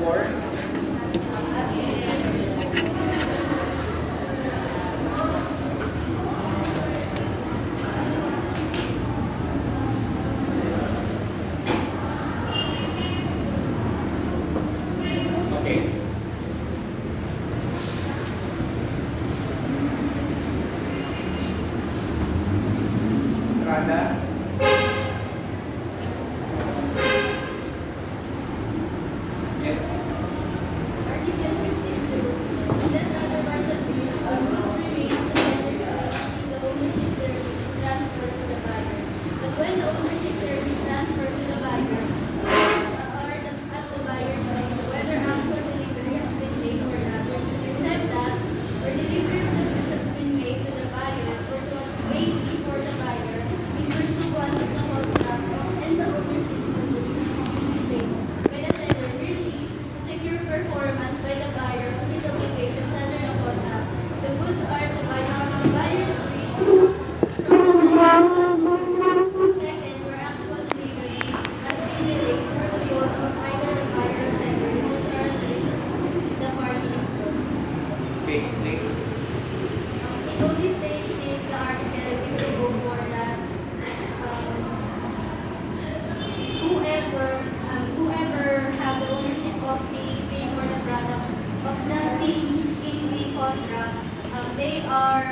004. Okay. Strada. Yes. Article 15. Unless otherwise agreed, goods remain at the seller's choice until the ownership term is transferred to the buyer. But when the ownership term is transferred to the buyer, goods are at the buyer's choice whether actual delivery has been made or not, except that where delivery of the goods has been made to the buyer or to a bailey for the buyer, in pursuance of the contract and the ownership of the goods is paid by the seller merely to secure performance by the buyer of his obligations under the contract. The goods are the buyer's risk from the buyer's second, where actual delivery has been delayed for the fault of either the buyer or seller. The goods are the risk of the party involved. Okay, explain. It only states in the article, if you will go for that, whoever have the ownership of the thing or the product of the thing in the contract, they are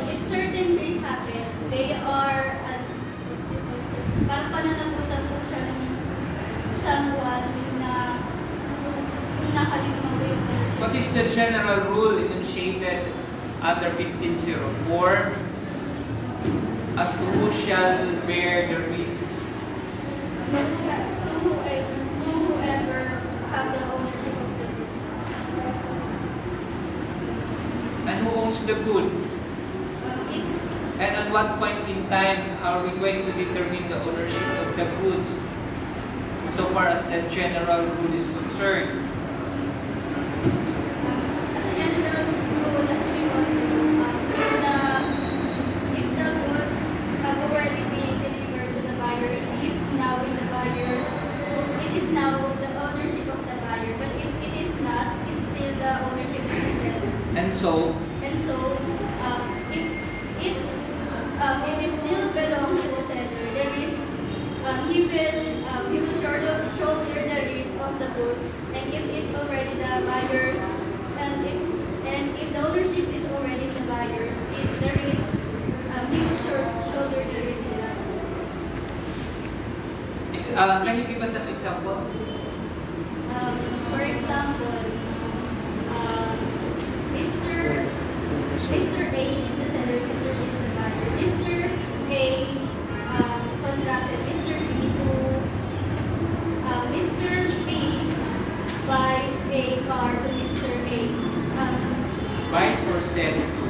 if certain risks happen, they are parang pananagutan po siya ng someone na yung nakalimutan ko yung ownership. What is the general rule enunciated under 1504 as to who shall bear the risks? To whoever have the ownership of the goods. And who owns the good? If And at what point in time are we going to determine the ownership of the goods so far as the general rule is concerned? as a general rule, as you all know, if the goods have already been delivered to the buyer, it is now in the buyer's, it is now the ownership of the buyer. But if it is not, it's still the ownership of the seller. And so, If it still belongs to the seller, there is he will shoulder the risk of the goods, and if it's already the buyer's, and if the ownership is already the buyer's, there is he will shoulder the risk in that goods. can you give us an example? For example, Mr. A is the seller, Mr. B is the buyer. Mr. A contracted Mr. B to Mr. B buys a car to Mr. A. Buys or sell to?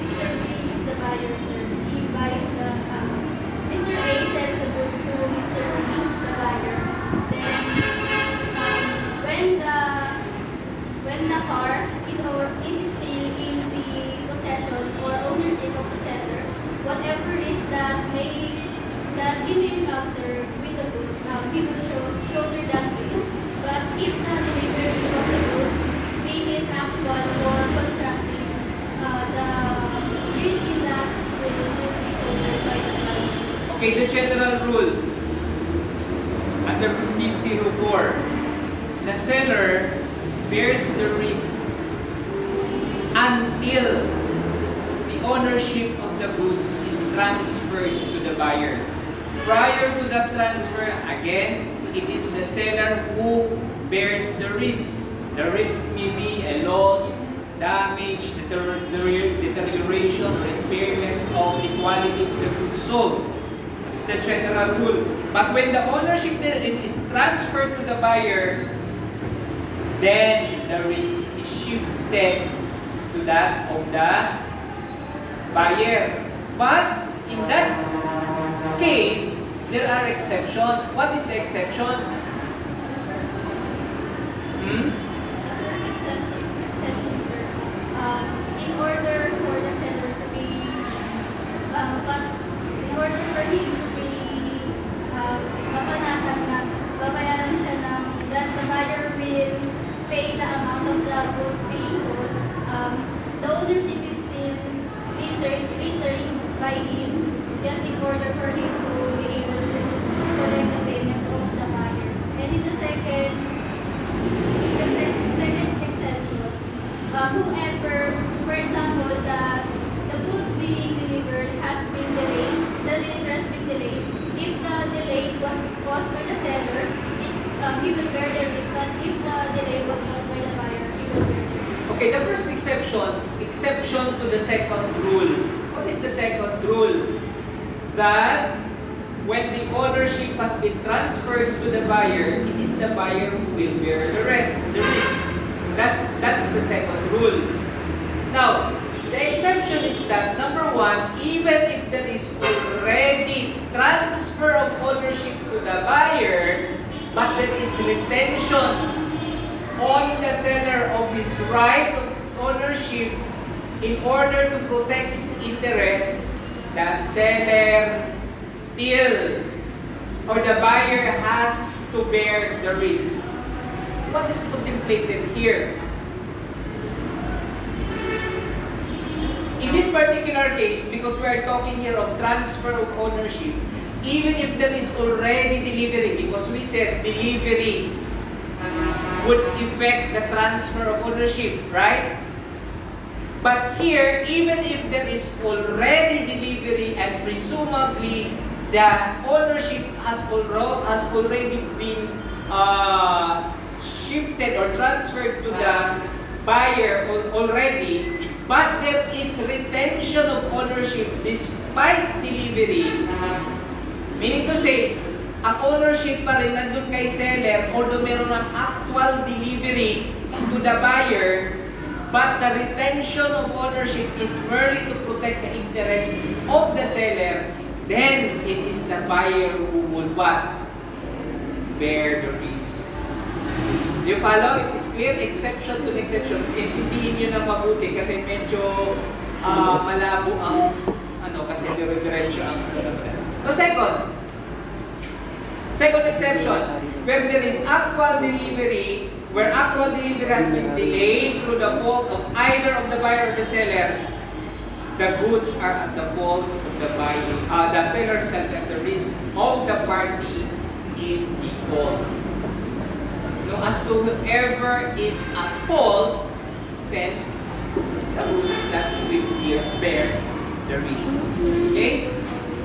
Mr. B is the buyer, sir. He buys the Mr. A sells the goods to Mr. B, the buyer. Then when the car is still in the possession or ownership of the seller, whatever risk that he may encounter with the goods, he will shoulder that risk. But if the delivery of the goods, being it actual or constructive, the risk in that goods will be shouldered by the buyer. Okay, the general rule under 1504, the seller bears the risks until the ownership of the goods is transferred to the buyer. Prior to that transfer, again, it is the seller who bears the risk. The risk may be a loss, damage, deterioration, or impairment of the quality of the goods sold. That's the general rule. But when the ownership therein is transferred to the buyer, then the risk is shifted to that of the buyer. But in that case, there are exceptions. What is the exception? There's exception, sir. In order for the seller to be, whoever, for example, the goods being delivered has been delayed, the delivery has been delayed. If the delay was caused by the seller, he will bear the risk. But if the delay was caused by the buyer, he will bear the risk. Okay, the first exception to the second rule. What is the second rule? That when the ownership has been transferred to the buyer, it is the buyer who will bear the risk. That's the second rule. Now, the exception is that number one, even if there is already transfer of ownership to the buyer, but there is retention on the seller of his right of ownership in order to protect his interest, the seller still or the buyer has to bear the risk. What is contemplated here? In this particular case, because we are talking here of transfer of ownership, even if there is already delivery, because we said delivery would affect the transfer of ownership, right? But here, even if there is already delivery and presumably the ownership has already been shifted or transferred to the buyer already, but there is retention of ownership despite delivery, meaning to say, ang ownership pa rin nandun kay seller, although meron ng actual delivery to the buyer, but the retention of ownership is merely to protect the interest of the seller, then it is the buyer who would what? Bear the risk. Do you follow? It is clear, exception to exception. Intindihin nyo na mabuti kasi medyo malabo ang kasi dire-diretso ang So second exception, where there is actual delivery, where actual delivery has been delayed through the fault of either of the buyer or the seller, the goods are at the fault of the buyer. The seller shall at the risk of the party in default. No, as to whoever is at fault, then the rule is that he will bear the risks. Okay?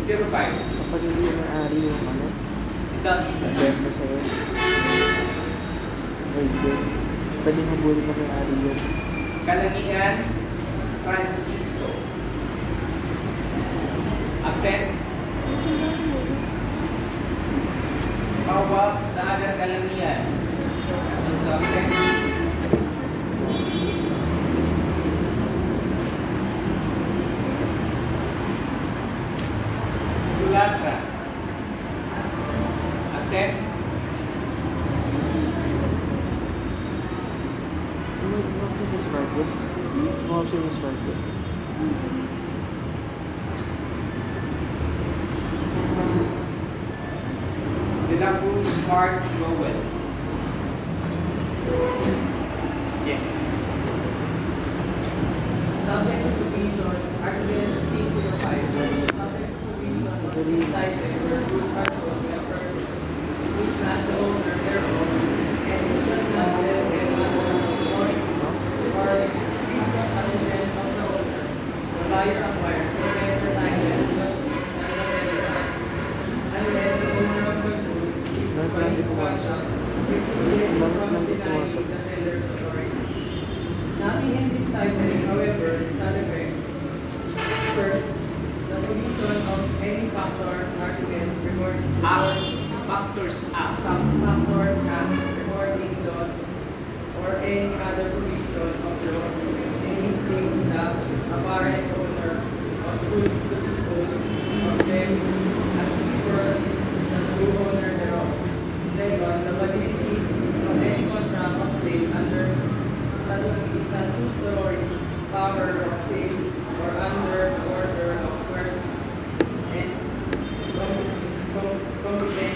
05. Kapag hindi may-ari yung Sit down, isa. benta sa'yo, pwede mabuli na may-ari yun. Kalangian, Francisco. Absent? How about the other Kalangian? Also absent? Sulatra. Absent? Ano si Miss Margaret? Ano si Miss Margaret? De La Cruz Mark Joel. Yes. Subject to provision, Article 1605, subject to provision of this title where goods are sold by a person who is not the owner thereof, and who does not sell any or with the consent of the owner, the buyer acquires whatever title is not the seller, unless the owner of the goods is by his contract precluded from denying the seller's authority. Nothing in this title, however, shall affect, first, the provision of any factors, article, Factors Act. factors, acts, recording laws, or any other provision of law enabling the apparent owner of goods to dispose of them as he were the true owner thereof. Second, the validity of any contract of sale under statutory power of sale or under order of court and competent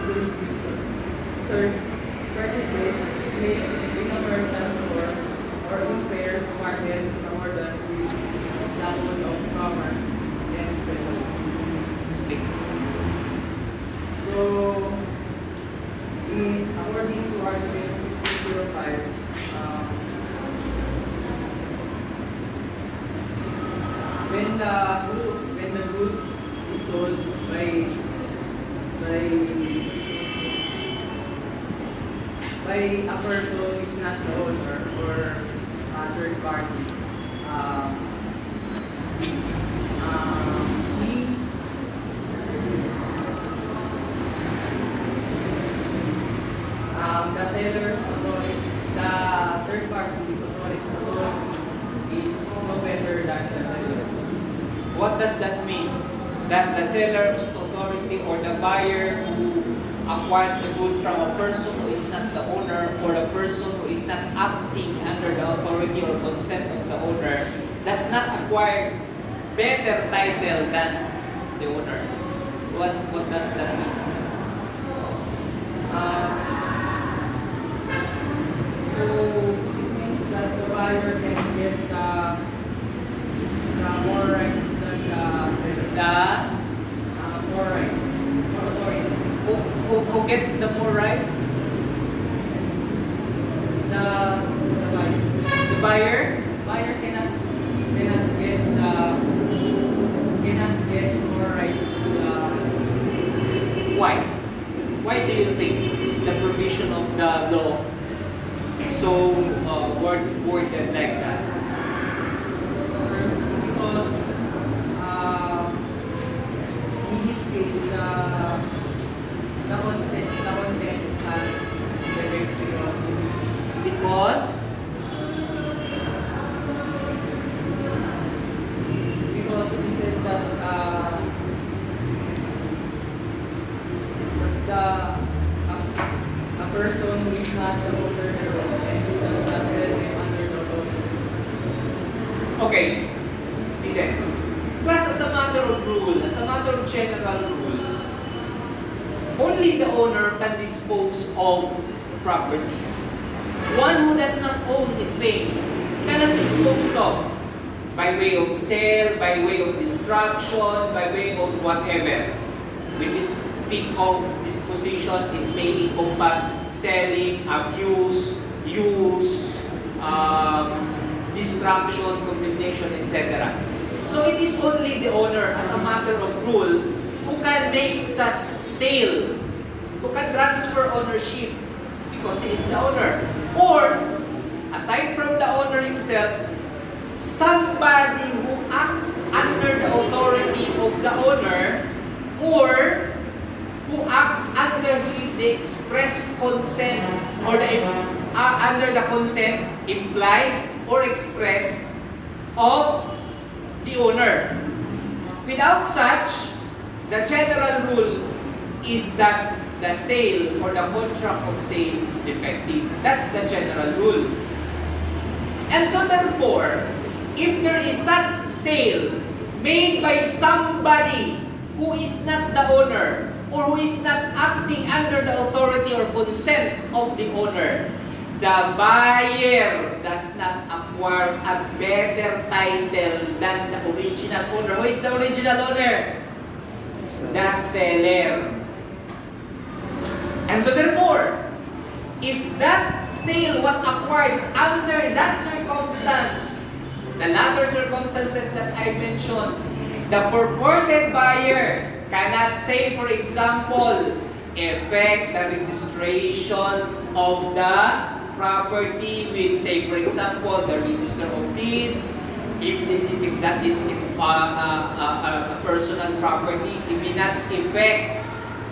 jurisdiction. Third, purchases made in a merchant's when the goods is sold by a person who is not the owner or a third party, the seller's authority, the third party's authority is no better than the seller's. What does that mean? That the seller's authority or the buyer who acquires the good from a person who is not the owner or a person who is not acting under the authority or consent of the owner does not acquire better title than the owner. What does that mean? So it means that the buyer can get more rights than the seller. More rights, more authority. Who gets the more right? The buyer. The buyer? Buyer cannot get more rights to the seller. Why? Why do you think is the provision of the law so worded like that? Because in this case the consent has effect Because it is said that a person who is not the owner thereof and who does not sell them under the law. okay, listen. Plus, as a matter of rule, as a matter of general rule, only the owner can dispose of properties. One who does not own a thing cannot dispose of by way of sale, by way of destruction, by way of whatever. When we speak of disposition, it may encompass selling, abuse, use, destruction, condemnation, etc. So it is only the owner, as a matter of rule, who can make such sale, who can transfer ownership because he is the owner. Or, aside from the owner himself, somebody who acts under the authority of the owner or who acts under the express consent or under the consent implied or expressed of the owner. Without such, the general rule is that the sale or the contract of sale is defective. That's the general rule. And so therefore, if there is such sale made by somebody who is not the owner or who is not acting under the authority or consent of the owner, the buyer does not acquire a better title than the original owner. Who is the original owner? The seller. And so therefore, if that sale was acquired under that circumstance, the latter circumstances that I mentioned, the purported buyer cannot say, for example, effect the registration of the property with, say, for example, the register of deeds. If that is a personal property, it may not affect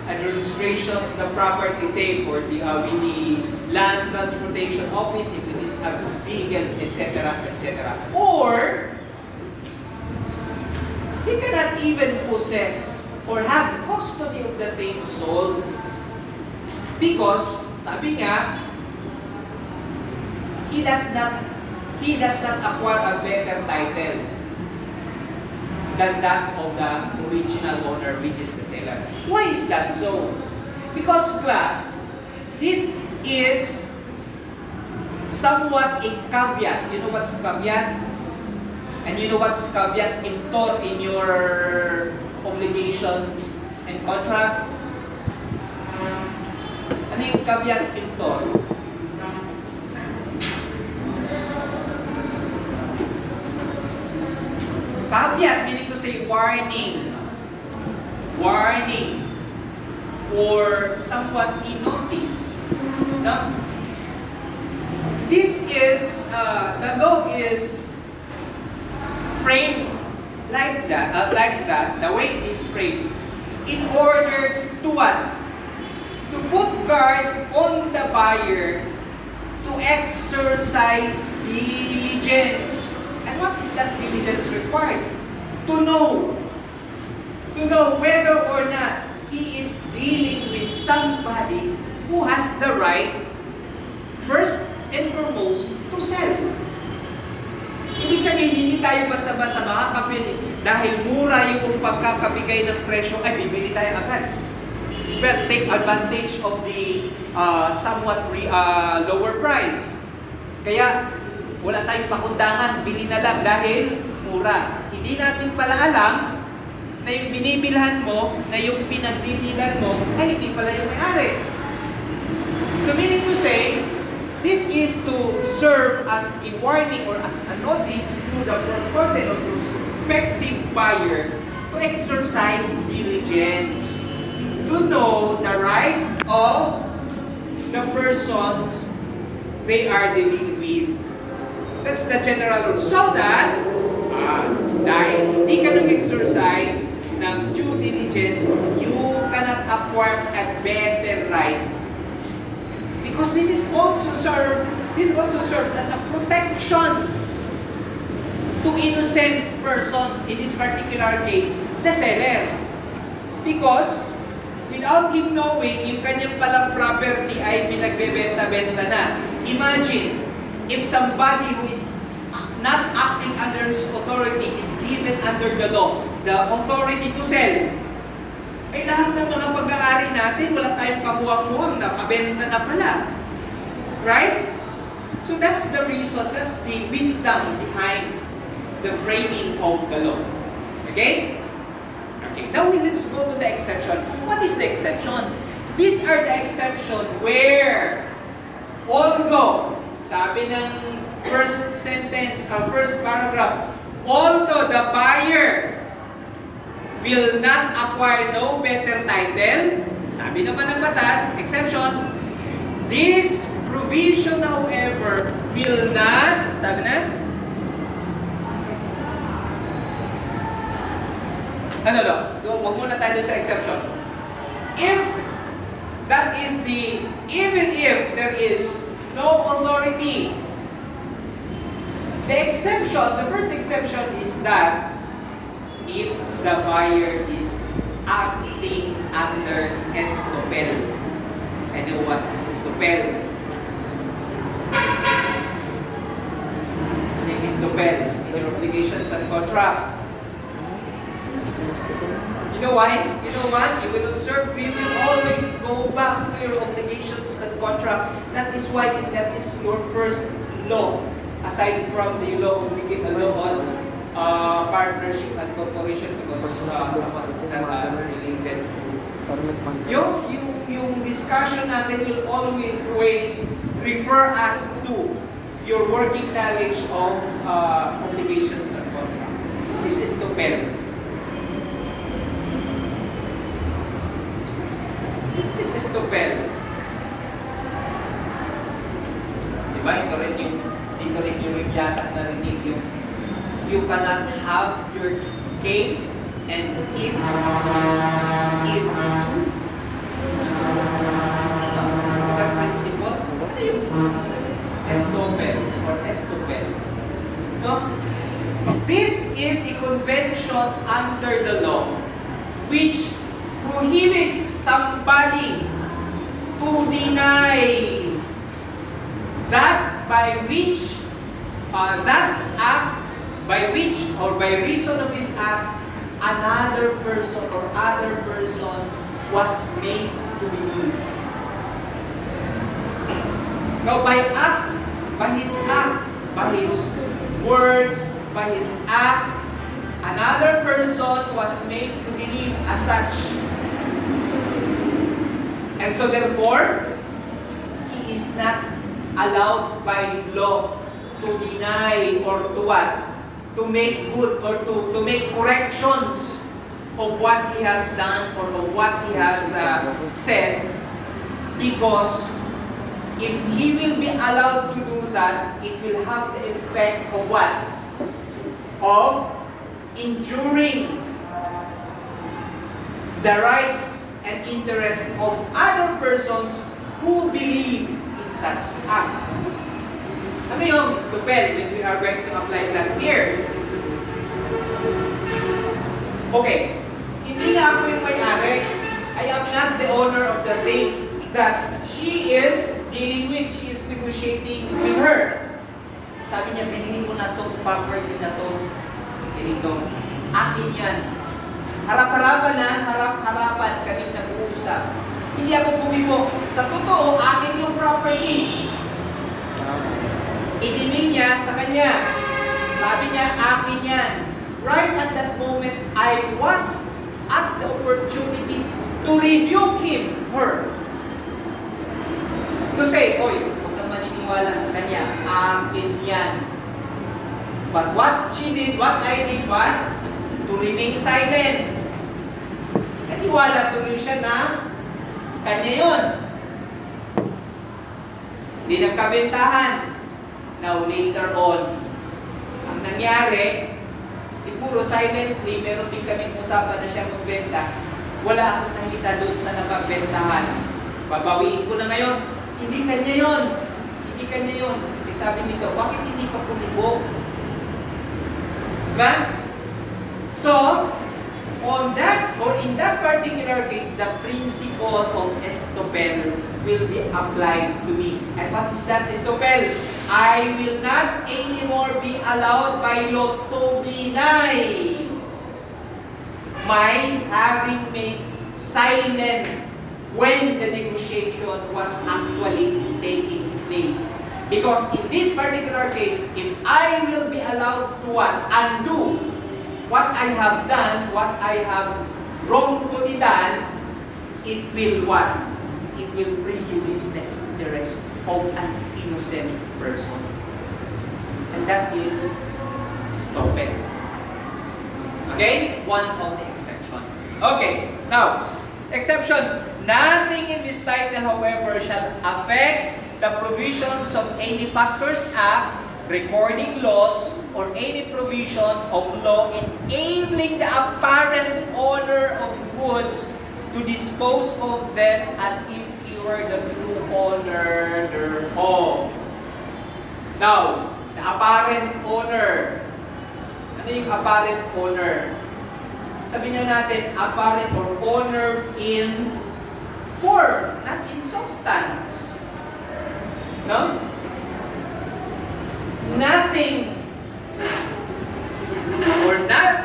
a registration of the property, say, for the with the land transportation office, if it is a vehicle, etc., etc. Or he cannot even possess or have custody of the thing sold because, sabi nga, he does not acquire a better title than that of the original owner, which is the seller. Why is that so? Because, class, this is somewhat a caveat. You know what's caveat? And you know what's caveat emptor in your obligations and contract? Ano yung caveat emptor? Caveat Caveat, meaning to say warning. Warning for somewhat in notice. No? This is, the law is framed like that, the way it is framed, in order to what? To put guard on the buyer to exercise diligence. And what is that diligence required? To know whether or not he is dealing with somebody who has the right, first and foremost, to sell. Ibig sabihin, hindi tayo basta-basta makakabili dahil mura yung pagkakabigay ng presyo, ay bibili tayo agad. But take advantage of the somewhat lower price. Kaya wala tayong pakundangan, bili na lang dahil mura. Hindi natin pala alam na yung binibilhan mo, na yung pinagdidilan mo, ay hindi pala yung may-ari. So meaning to say, this is to serve as a warning or as a notice to the purported or prospective buyer to exercise diligence, to know the right of the persons they are dealing with. That's the general rule. So that, dahil hindi ka nag-exercise ng due diligence, you cannot acquire a better right. Because this also serves as a protection to innocent persons, in this particular case, the seller. Because without him knowing, yung kanyang palang property ay pinagbebenta-benta na. Imagine, if somebody who is not acting under his authority is given under the law, the authority to sell, ay lahat ng mga pag-aari natin, wala tayong kamuhang-muhang, nakabenta na pala. Right? So that's the reason, that's the wisdom behind the framing of the law. Okay? Okay, now let's go to the exception. What is the exception? These are the exception where, although, sabi ng first sentence, first paragraph, although the buyer will not acquire no better title, sabi naman ng batas, exception, this provision, however, will not, sabi na, huwag muna tayo sa exception. Even if there is no authority, the first exception is that if the buyer is acting under estopel. I know what's estopel. Ano yung estopel? Your obligations and contract. You know why? You know what? You will observe, we will always go back to your obligations and contract. That is why that is your first law, aside from the law on partnership and corporation, because someone is not related. Yung discussion natin will always refer us to your working knowledge of obligations and contract. This is to pen. This is to pen. Diba? Ito rin yung yata narinig yung you cannot have your cake and eat too. That principle, ano yung estopel or estopel? No? This is a convention under the law which prohibits somebody to deny that by which that act by which or by reason of this act another person or other person was made to believe. Now by his act, by his words, by his act, another person was made to believe as such. And so therefore, he is not allowed by law to deny or to what? to make good or to make corrections of what he has done or of what he has said, because if he will be allowed to do that, it will have the effect of what? Of enduring the rights and interests of other persons who believe in such act. Ano yung stupel when we are going to apply that here? Okay, hindi nga ako yung may-ari. I am not the owner of the thing that she is dealing with. She is negotiating with her. Sabi niya, bilhin mo na itong property na ito. Ganito. Akin yan. Harap-harapan na, harap-harapan kami nag-uusap. Hindi ako bumigo. Sa totoo, akin yung property. Idinil niya sa kanya. Sabi niya, akin yan. Right at that moment, I was at the opportunity to rebuke her. To say, oy, huwag kang maniniwala sa kanya. Akin yan. But what I did was to remain silent. Naniwala tuloy siya na kanya yun. Hindi nagkabentahan. Now, later on, ang nangyari, siguro silently, meron din kaming usapan na siya magbenta. Wala akong nakita doon sa napagbentahan. Babawiin ko na ngayon. Hindi kanya yun. Hindi kanya yun. E sabi nito, bakit hindi ka pumigo? Diba? So, on that, or in that particular case, the principle of estoppel will be applied to me. And what is that estoppel? I will not anymore be allowed by law to deny my having made silent when the negotiation was actually taking place. Because in this particular case, if I will be allowed to what? Undo what I have done, what I have wrongfully done, it will what? It will prejudice the interest of an innocent person. And that is stupid. Okay? One of the exception. Okay, now, exception. Nothing in this title, however, shall affect the provisions of any Factors Act, recording laws, or any provision of law enabling the apparent owner of goods to dispose of them as if he were the true owner thereof. Now, the apparent owner. Ano yung apparent owner? Sabihin na natin, apparent or owner in form, not in substance. No? Nothing or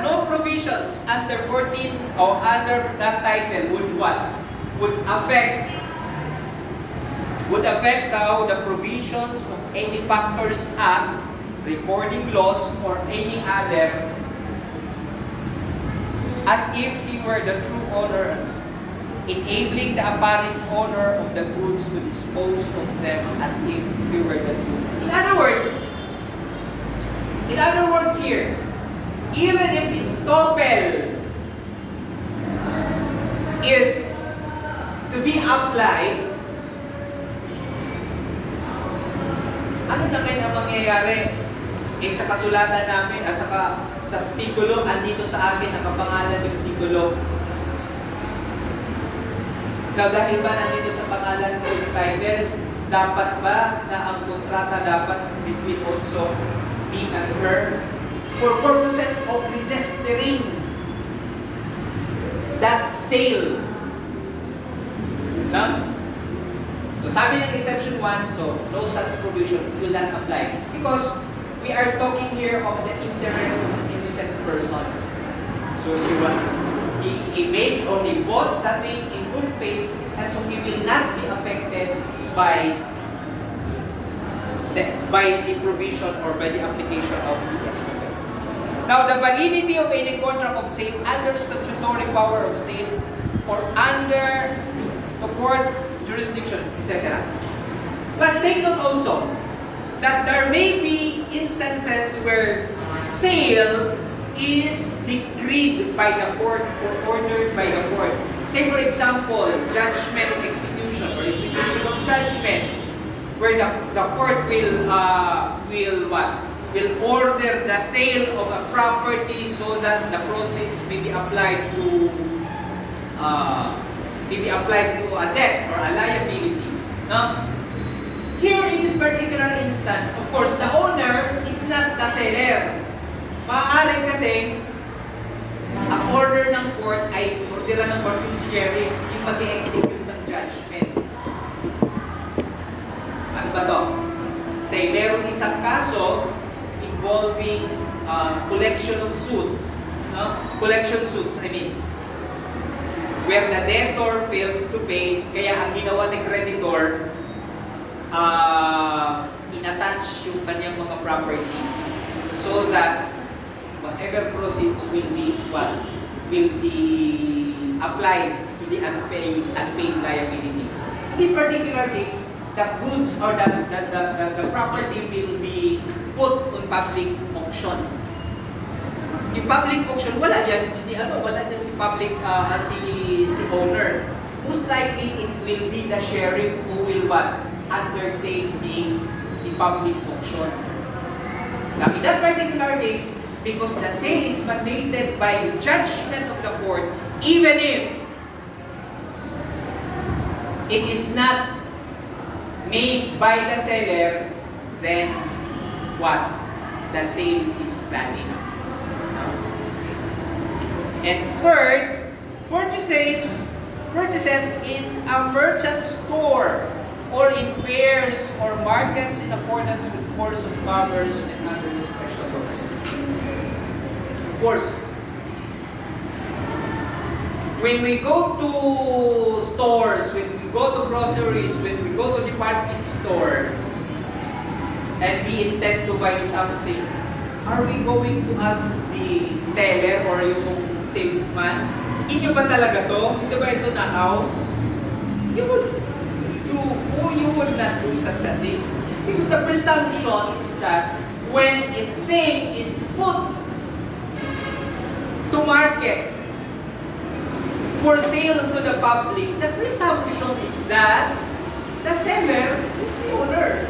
no provisions under 14 or under that title would what? Would affect now the provisions of any Factors Act, recording laws, or any other as if he were the true owner, enabling the apparent owner of the goods to dispose of them as if he were the true. In other words here, even if estoppel is to be applied, ano na ngayon ang mangyayari? Sa kasulatan namin, sa titulo, andito sa akin, nakapangalan yung titulo. Now, dahil ba nandito sa pangalan ko yung title, dapat ba na ang kontrata dapat between also me and her for purposes of registering that sale? No? So, sabi ng exception 1, so no such provision will not apply. Because we are talking here of the interest of an innocent person. So, he made or he bought that thing in good faith, and so he will not be affected by the provision or by the application of the estoppel. Now, the validity of any contract of sale under statutory power of sale or under the court jurisdiction, etc. Plus, take note also that there may be instances where sale is decreed by the court or ordered by the court. Say for example, judgment execution or execution of judgment, where the court will what? Will order the sale of a property so that the proceeds may be applied to a debt or a liability. No? Here in this particular instance, of course, the owner is not the seller. Maaari kasi ang order ng court ay order ng court yung sheriff yung mag-execute ng judgment. Ano ba to? Say, meron isang kaso involving collection of suits. No? Collection suits, I mean. Where the debtor failed to pay, kaya ang ginawa ng creditor, inattach yung kanyang mga property so that whatever proceeds will be applied to the unpaid liabilities. In this particular case, the goods or the property will be put on public auction. Yung public auction, wala yan si public si owner. Most likely it will be the sheriff who will undertake the public auction. Now in that particular case, because the sale is mandated by judgment of the court, even if it is not made by the seller, then what? The sale is valid. And third, purchases in a merchant store or in fairs or markets in accordance with course of commerce and other special laws. Of course, when we go to stores, when we go to groceries, when we go to department stores, and we intend to buy something, are we going to ask the teller or yung salesman, inyo ba talaga to? Hindi ba ito nakaw? You would not do such a thing. Because the presumption is that when a thing is put to market for sale to the public, the presumption is that the seller is the owner.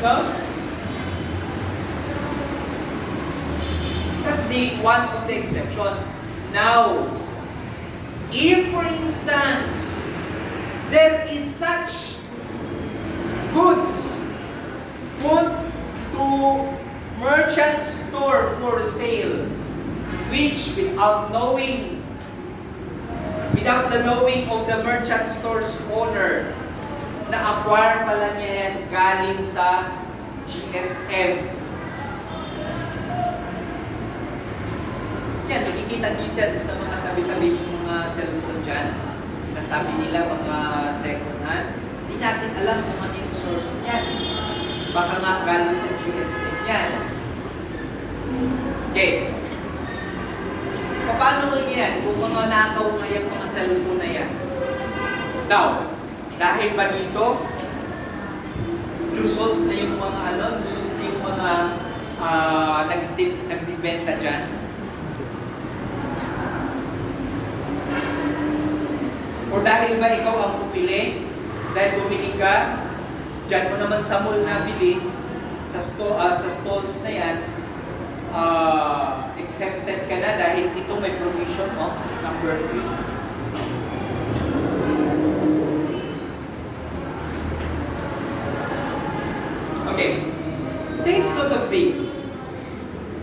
No? That's the one of the exception. Now, if for instance, there is such goods put to merchant store for sale, which without the knowing of the merchant store's owner, na-acquire pala niya yan galing sa GSM. Yan, nakikita niyo dyan sa mga tabi-tabi ng mga cellphone dyan, na sabi nila mga second hand. Hindi natin alam kung ano yung source niyan. Baka nga galing sa GSM yan. Okay. Paano nga yan kung mga nakaw nga yung mga cellphone na yan? Now, dahil ba dito, lusot na yung mga nagbibenta dyan? O dahil ba ikaw ang pumili? Dahil bumili ka, dyan mo naman sa mall na bili, sa stalls na yan, accepted ka na dahil ito may provision of number 3. Okay, take note of this.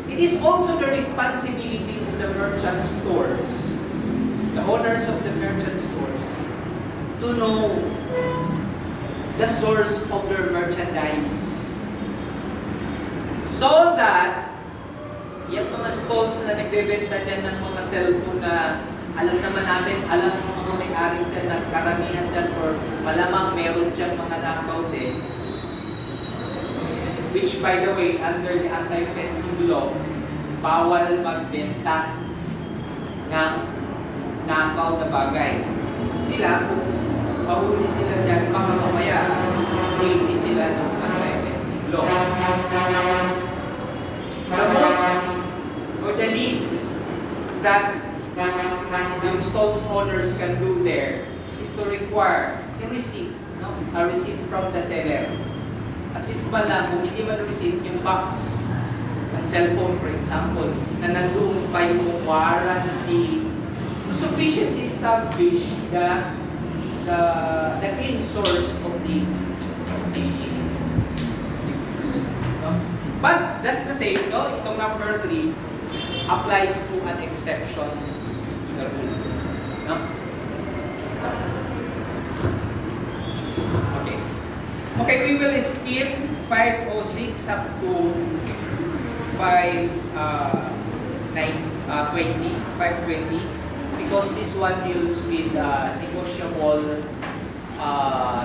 It is also the responsibility of the merchant stores, the owners of the merchant stores, to know the source of their merchandise. So that yung mga stalls na nagbebenta dyan ng mga cellphone na alam naman natin, alam ng mga may-ari dyan na karamihan dyan or malamang meron dyan mga nakaw din, which by the way, under the anti-fencing law, bawal magbenta ng nakaw na bagay. Sila, kung mahuli sila dyan, baka mamaya guilty sila ng anti-fencing law. The most or the least that yung stalls owners can do there is to require a receipt, no? A receipt from the seller. At least man lang, kung hindi man receipt, yung box ng cellphone, for example, na nandoon pa yung warranty to sufficiently establish the clean source of the goods. No? But just the same, no, itong number 3 applies to an exception to the rule. No? Okay. Okay, we will skip 506 up to 520 because this one deals with negotiable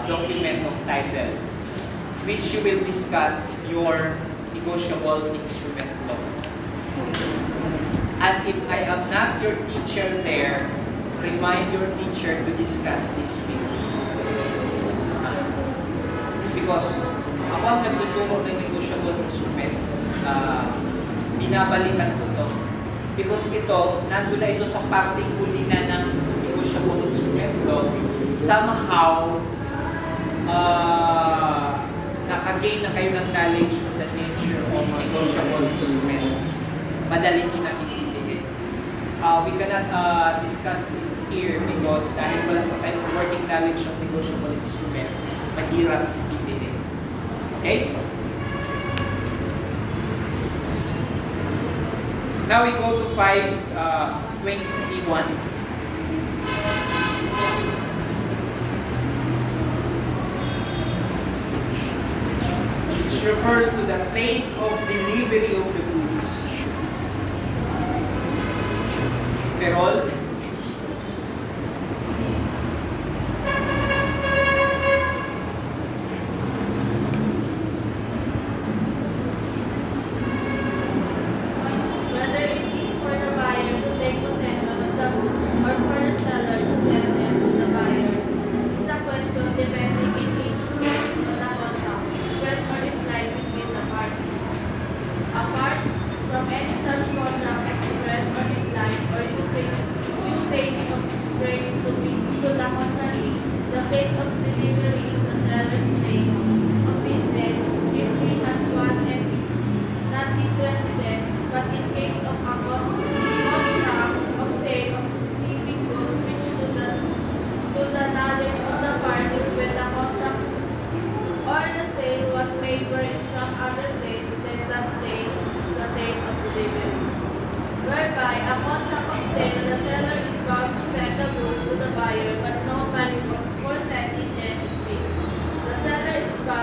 document of title, which you will discuss in your negotiable instrument law. And if I am not your teacher there, remind your teacher to discuss this with me. Because ako ang nagtuturo ng negotiable instrument, binabalikan ko to. Because ito, nandun na ito sa parting huli na ng negotiable instrument law. Somehow, nakagain na kayo ng knowledge of the nature of negotiable instruments. Madaling nyo na iintindihin. We cannot discuss this here because dahil wala pa tayong working knowledge of negotiable instrument, mahirap iintindihin. Okay? Now we go to 521. Which refers to the place of delivery of the goods. Perol. Whether it is for the buyer to take possession of the goods or for the seller to sell them to the buyer is a question depending on each clause of the contract, expressed or implied between the parties. Apart from any such contract expressed or implied or usage of trade to the contrary, the place of delivery is the seller's place of business if he has one entity, not his residence, but in case of a contract of sale of specific goods which to the knowledge of the parties when the contract or the sale was made were in some other place than that place is the place of delivery. Whereby a contract of sale, the seller is bound to send the goods to the buyer, but no value for sending them is fixed. The seller is bound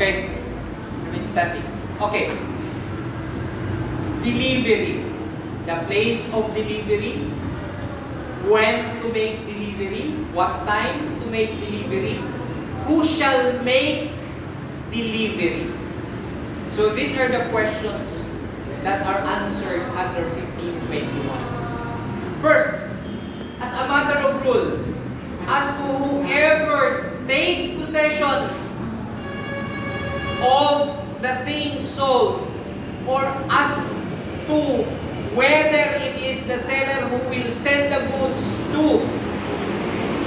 Okay? Remain standing. Okay. Delivery. The place of delivery. When to make delivery. What time to make delivery. Who shall make delivery. So these are the questions that are answered under 1521. First, as a matter of rule, as to whoever take possession of the thing sold, or as to whether it is the seller who will send the goods to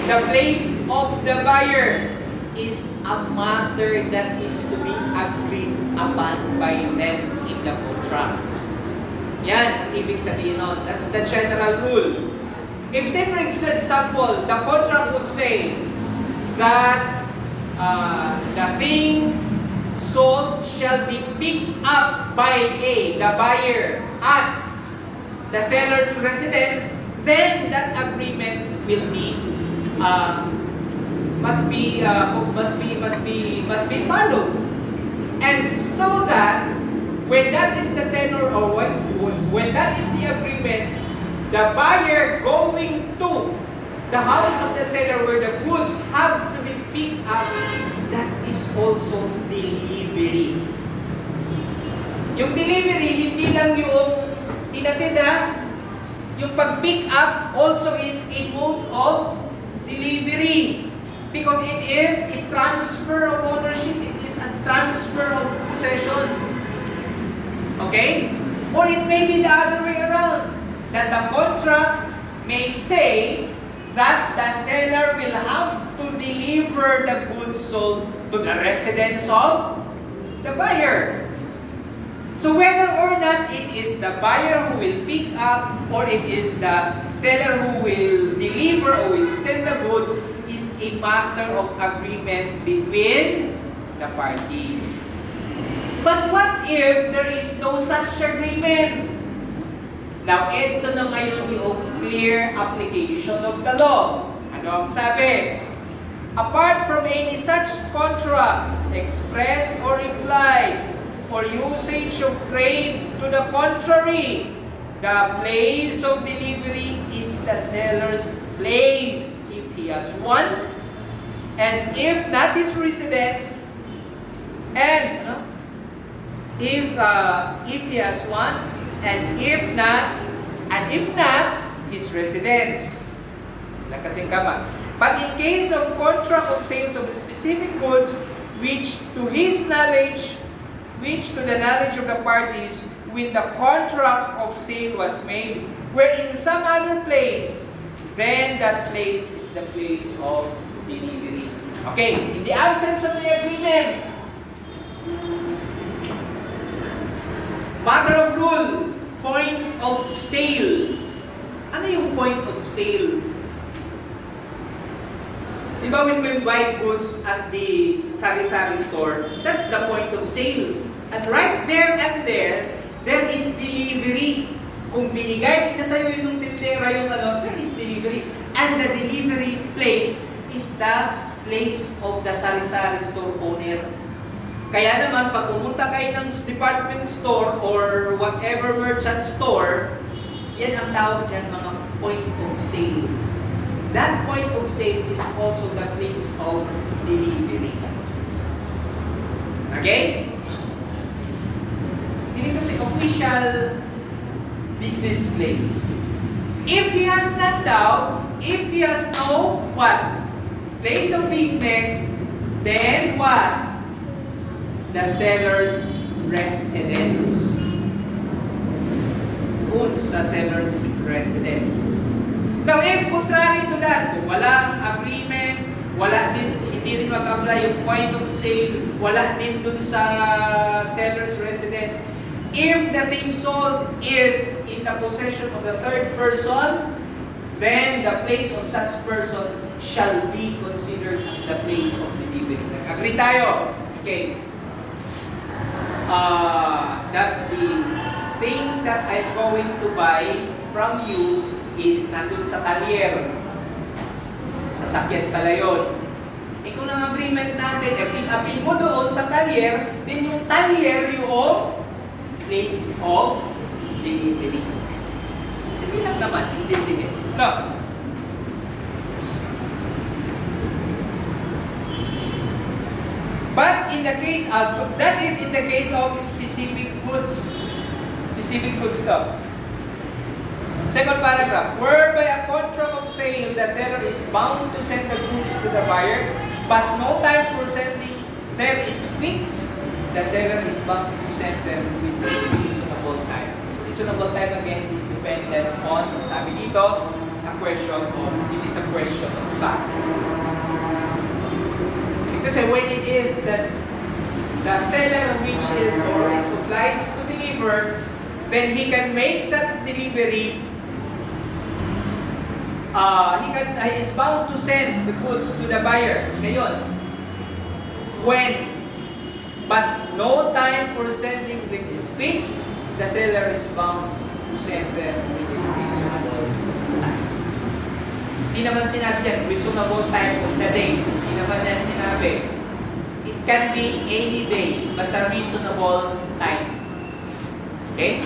the place of the buyer, is a matter that is to be agreed upon by them in the contract. Yan ang ibig sabihin nun. That's the general rule. If say for example, the contract would say that the thing sold shall be picked up by A, the buyer, at the seller's residence, then that agreement will be must be followed. And so that when that is the tenor, or when that is the agreement, the buyer going to the house of the seller where the goods have to be picked up, that is also delivery. Yung delivery, hindi lang yung hinatid ha. Yung pag-pick up also is a mode of delivery. Because it is a transfer of ownership, it is a transfer of possession. Okay? Or it may be the other way around. That the contract may say that the seller will have to deliver the goods sold to the residence of the buyer. So whether or not it is the buyer who will pick up or it is the seller who will deliver or will send the goods is a matter of agreement between the parties. But what if there is no such agreement? Now, ito na ngayon yung clear application of the law. Ano ang sabi? Apart from any such contract, express or implied, or usage of trade to the contrary, the place of delivery is the seller's place, if he has one, and if not his residence, and if he has one, and if not his residence. Lakasin kama. But in case of contract of sales of specific goods, which to the knowledge of the parties, when the contract of sale was made, were in some other place, then that place is the place of delivery. Okay, in the absence of the agreement, matter of rule, point of sale. Ano yung point of sale? Diba when we buy goods at the sari-sari store, that's the point of sale. And right there and there is delivery. Kung binigay na sa'yo yung tindera yung there is delivery. And the delivery place is the place of the sari-sari store owner. Kaya naman, pag pumunta kayo ng department store or whatever merchant store, yan ang tawag dyan mga point of sale. That point of sale is also the place of delivery. Okay? Dito si official business place. If he has no what? Place of business, then what? The seller's residence. Kung sa seller's residence. Now, if contrary to that, kung walang agreement, hindi rin mag-apply yung point of sale, wala din dun sa seller's residence, if the thing sold is in the possession of the third person, then the place of such person shall be considered as the place of delivery. Agree tayo? Okay. That the thing that I'm going to buy from you is nandun sa talyer. Sasakyan pala yun. Kung ang agreement natin, natin, apin mo doon sa talyer, then yung talyer yung place of delivery. Hindi lang naman, hindi. No. But in the case of, that is in the case of specific goods. Specific goods to. Second paragraph, whereby a contract of sale, the seller is bound to send the goods to the buyer, but no time for sending them is fixed. The seller is bound to send them with reasonable time. So reasonable time again is dependent on, sabi dito, a question of, it is a question of fact. Kasi when it is that the seller which is or is obliged to deliver, then he can make such delivery. He is bound to send the goods to the buyer. Siya yun. When, but no time for sending them is fixed, the seller is bound to send them within reasonable time. Hindi naman sinabi yan, reasonable time of the day. Hindi naman yan sinabi. It can be any day, basta reasonable time. Okay?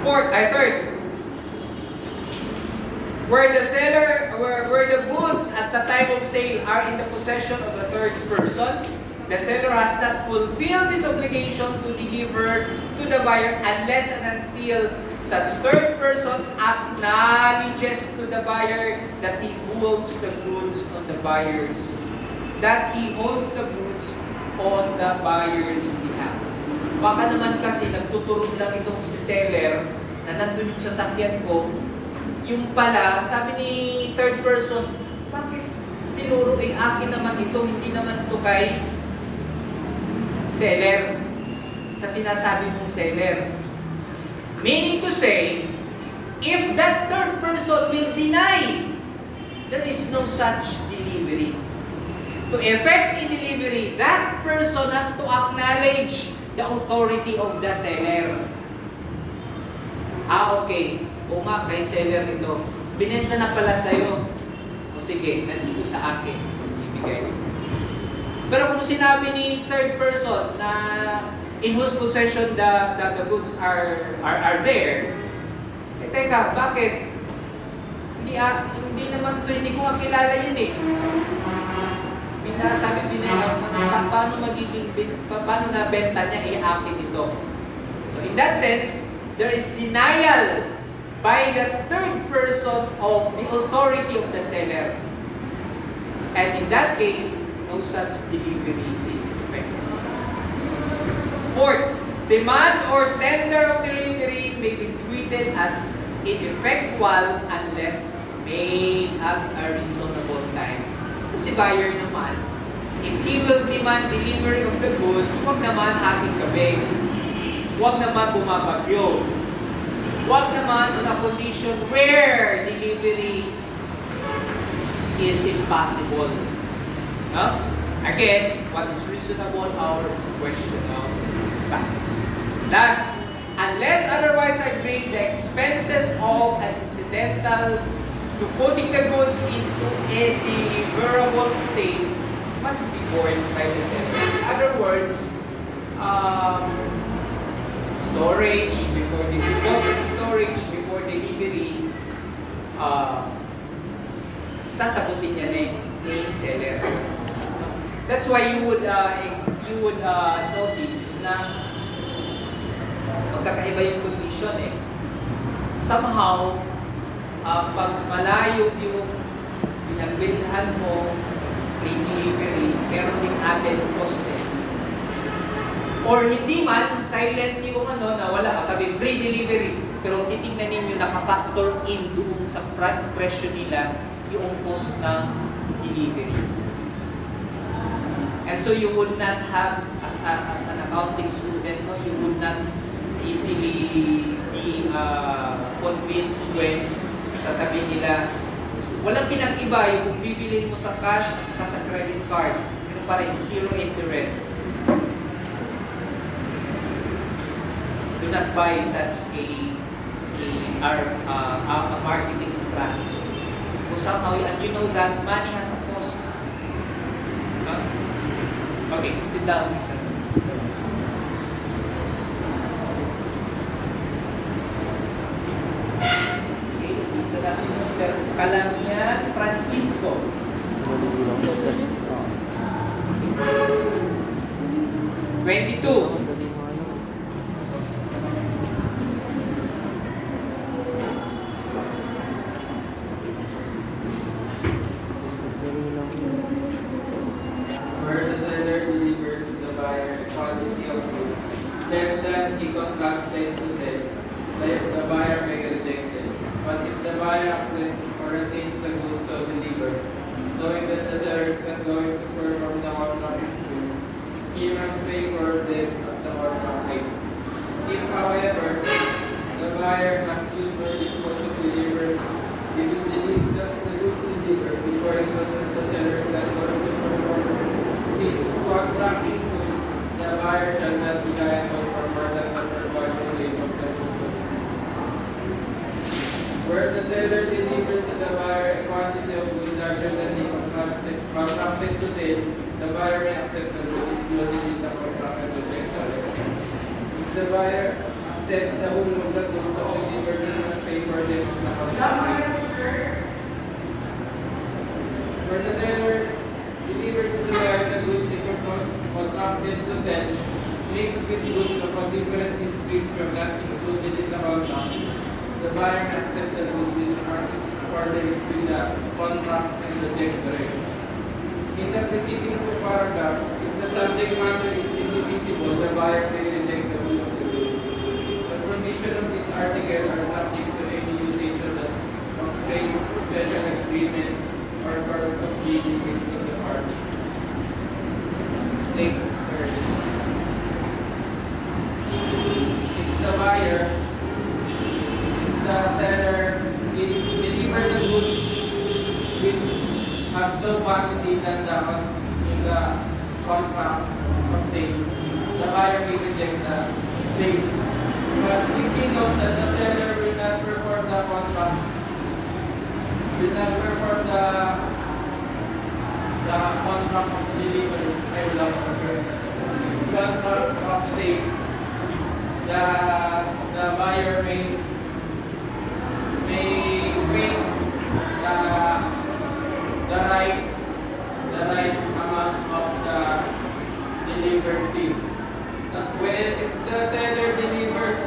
Third, where the goods at the time of sale are in the possession of a third person, the seller has not fulfilled this obligation to deliver to the buyer unless and until such third person acknowledges to the buyer that he holds the goods on the buyer's behalf. Baka naman kasi nagtuturog lang itong si seller na nandun yung sasakyan ko, yung pala, sabi ni third person, bakit tinuro akin naman ito, hindi naman ito kay seller, sa sinasabi mong seller. Meaning to say, if that third person will deny, there is no such delivery. To effect a delivery, that person has to acknowledge the authority of the seller. Okay. O nga, kay seller ito. Binenta na pala sa'yo. O sige, nandito sa akin. Ibigay. Pero kung sinabi ni third person na in whose possession the goods are there, teka, bakit? Hindi naman to, hindi ko makilala yun eh. Sabi paano nabenta niya, akin ito. So in that sense, there is denial by the third person of the authority of the seller. And in that case, no such delivery is effective. Fourth, demand or tender of delivery may be treated as ineffectual unless made at a reasonable time. Kasi buyer naman, if he will demand delivery of the goods, huwag naman hating gabi. Huwag naman bumabagyo. Huwag naman on a condition where delivery is impossible. Again, what is reasonable hours? Question of fact. Last, unless otherwise agreed, the expenses of an incidental to putting the goods into a deliverable state must be borne by the seller. In other words, storage before the cost of storage before delivery, sasagutin niya na yung seller. That's why you would notice na magkakaiba yung condition eh. Somehow, pag malayo yung pinagbilhan mo, free delivery, meron din added cost eh. Or hindi man, silent yung na wala, sabi free delivery, pero titignan ninyo naka-factor in doon sa presyo nila yung cost ng delivery. And so you would not have, as an accounting student, you would not easily be convinced when sasabihin nila, walang pinag-iba yung bibilin mo sa cash at saka sa credit card. Pero pa rin, zero interest. Do not buy such a marketing strategy. Because somehow, and you know that money has a cost. Sit down, Mr. Okay, dito na si Mr. Calamian Francisco. Mali lang. 22. Madali mo ano. Madali lang. Where the seller delivers to the buyer a quantity of goods less than he contracted to sell, the buyer may reject it. But if the buyer accepts or retains the goods so delivered, knowing that the seller is not going to perform the contract in full, he must pay for them at the contract rate. If, however, the buyer has used or disposed of the goods delivered before he was at the seller is not going to perform his contract in full, the buyer shall not be liable for more than the provided rate of the goods. Where the seller delivers to the buyer a quantity of goods larger than the contracted to sell, the buyer may accept the goods included in the contract and reject the rest. If the buyer accepts the whole of the goods so delivered, he must pay for them in the contract. Where the seller delivers to the buyer the goods he contracted to sell, mixed with goods of a different description not included in the contract, the buyer may accept the goods which are according to the contract and reject the rest. In the preceding two paragraphs, if the subject matter is indivisible, the buyer may reject the whole of the goods. The provision of this article are subject to any usage of trade, special agreement, or course of dealing between the parties. Explain, Mr. If the buyer, if the seller deliver the goods which has no quantity than in the contract of sale, the buyer may reject the sale. But if he knows that the seller will not perform the contract, will not perform the contract of delivery, I will not perform contract of sale, the buyer may waive the right amount of the delivered fee. If the seller delivers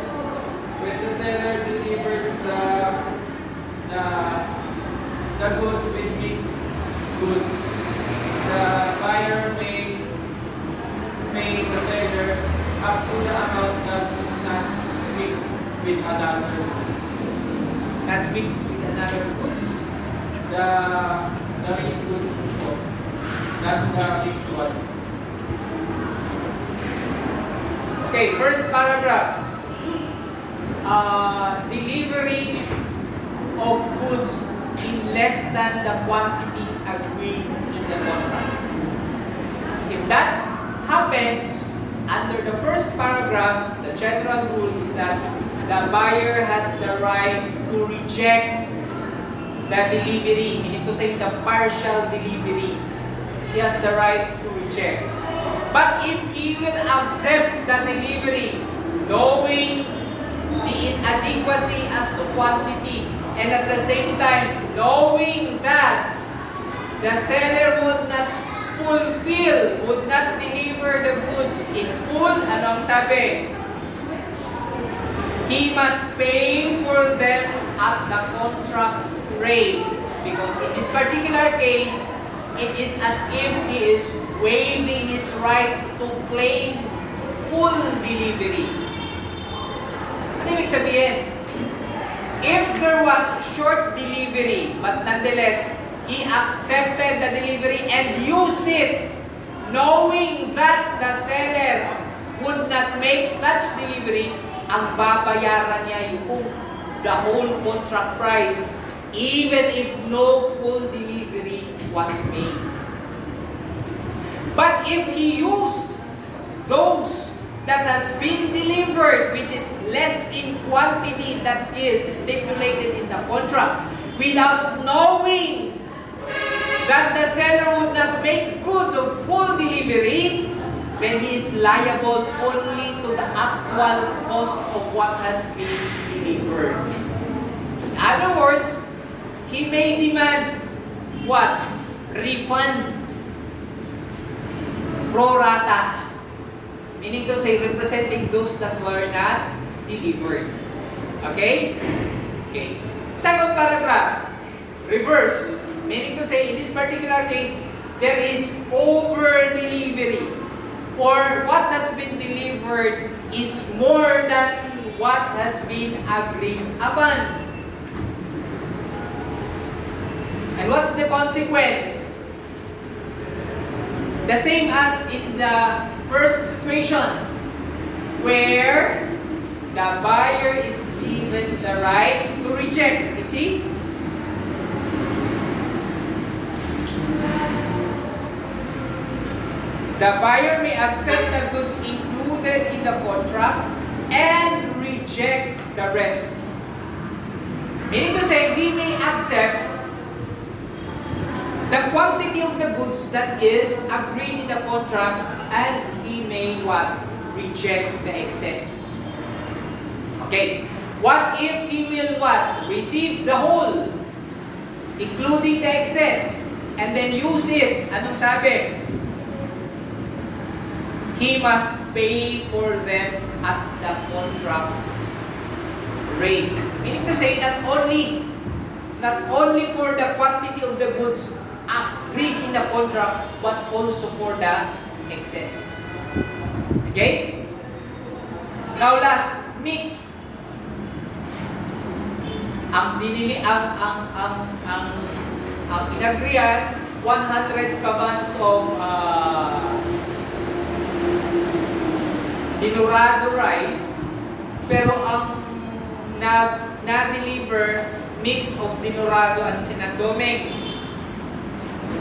the goods with mixed goods, the buyer may pay the seller up to the amount that is not mixed with another goods. Not mixed with another goods. The inputs po, not the mixed one. Okay, first paragraph. Delivery of goods in less than the quantity agreed in the contract. If that happens, under the first paragraph, the general rule is that the buyer has the right to reject the delivery, meaning to say the partial delivery. He has the right to reject. But if he will accept the delivery, knowing the inadequacy as to quantity, and at the same time, knowing that the seller would not would not deliver the goods in full, anong sabi? He must pay for them at the contract rate. Because in this particular case, it is as if he is waiving his right to claim full delivery. Ano ibig sabihin? If there was short delivery, but nonetheless, he accepted the delivery and used it, knowing that the seller would not make such delivery, ang babayaran niya yung the whole contract price, even if no full delivery was made. But if he used those that has been delivered, which is less in quantity that is stipulated in the contract, without knowing that the seller would not make good of full delivery, then he is liable only to the actual cost of what has been delivered. In other words, he may demand what? Refund. Pro rata. Meaning to say, representing those that were not delivered. Okay? Okay. Second paragraph. Reverse. Meaning to say, in this particular case, there is over-delivery. Or what has been delivered is more than what has been agreed upon. And what's the consequence? The same as in the first situation, where the buyer is given the right to reject. You see? The buyer may accept the goods included in the contract and reject the rest. Meaning to say, he may accept the quantity of the goods that is agreed in the contract, and he may what? Reject the excess. Okay. What if he will what? Receive the whole, including the excess, and then use it? Anong sabi? He must pay for them at the contract rate. Meaning to say, not only for the quantity of the goods agreed in the contract, but also for the excess. Okay? Now last, mixed. Ang inagrian, 100 kabans of dinurado rice, pero ang na-deliver mix of dinurado at sinandoming.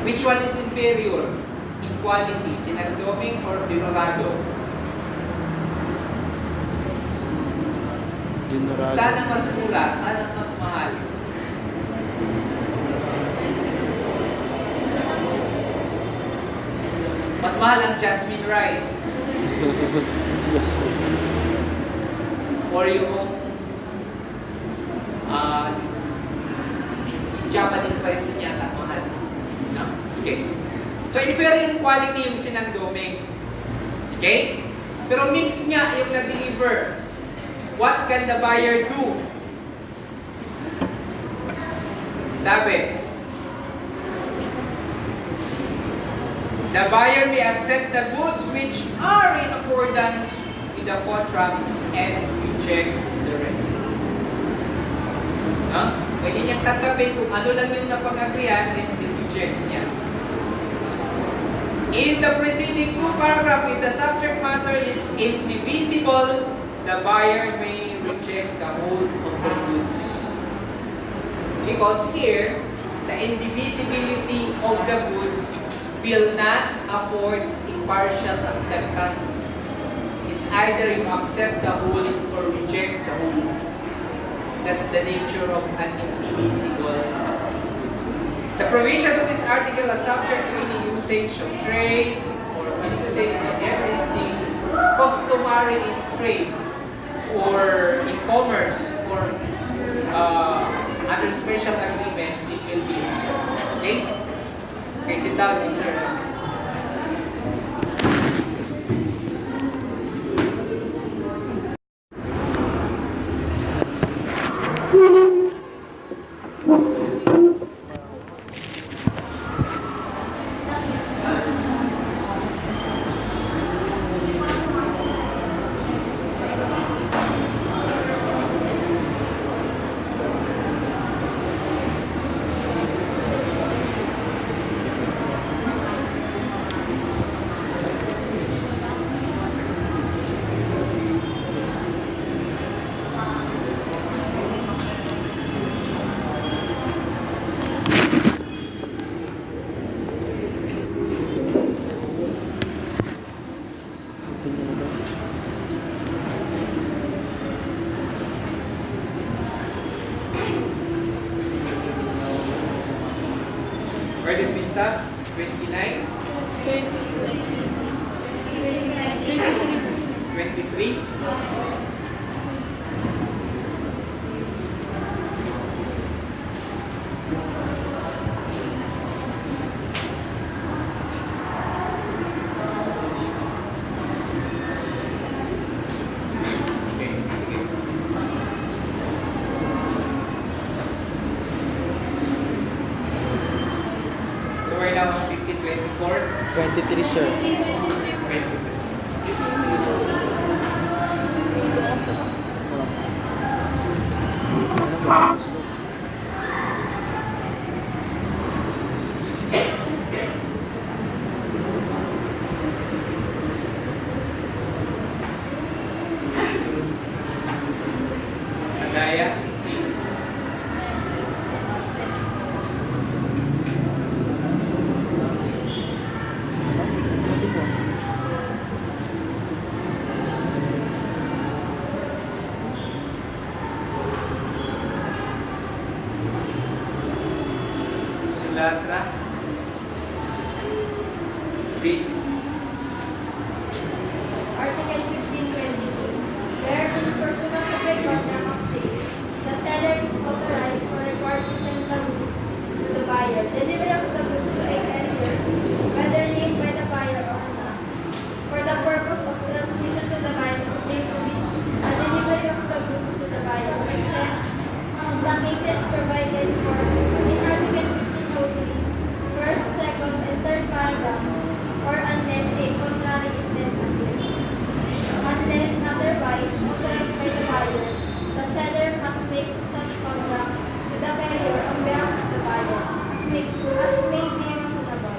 Which one is inferior in quality, sinandoming or dinurado? Dinurado. Saan ang mas mura? Saan ang mas mahal? Mas mahal ang jasmine rice. Yes. Or yung Japanese rice din yata mahal. No? Okay. So inferior in quality yung sinandoming. Okay? Pero mix nga yung na-deliver. What can the buyer do? Sabi, the buyer may accept the goods which are in accordance with the contract and reject the rest. No? Pwede niyang tanggapin kung ano lang yung napag-agrihan and reject niya. In the preceding two paragraphs, if the subject matter is indivisible, the buyer may reject the whole of the goods. Because here, the indivisibility of the goods will not afford impartial acceptance. It's either you accept the whole or reject the whole. That's the nature of an indivisible goods. The provision of this article is subject to any usage of trade, or what to say, whatever is the customary in trade or in commerce or under special agreement, it will be used. Okay? Okay, sit down, Mr. Where did we stop? 29? 30, 20. 23? Okay, sige. So we're now on 1524. 23, sir. 23. Andaya? Sulatra? Read. Article 1522. Where in personal of a contract of sale, the seller is authorized or required to send the goods to the buyer. Delivery of the goods to a carrier, whether named by the buyer or not, for the purpose of transmission to the buyer is named to be a delivery of the goods to the buyer, except the cases provided for in Article 1503, first, second, and third paragraphs, or unless a contrary intent appears. Unless otherwise authorized by the buyer, the seller must make such contract with the carrier on behalf of the buyer, as may be reasonable,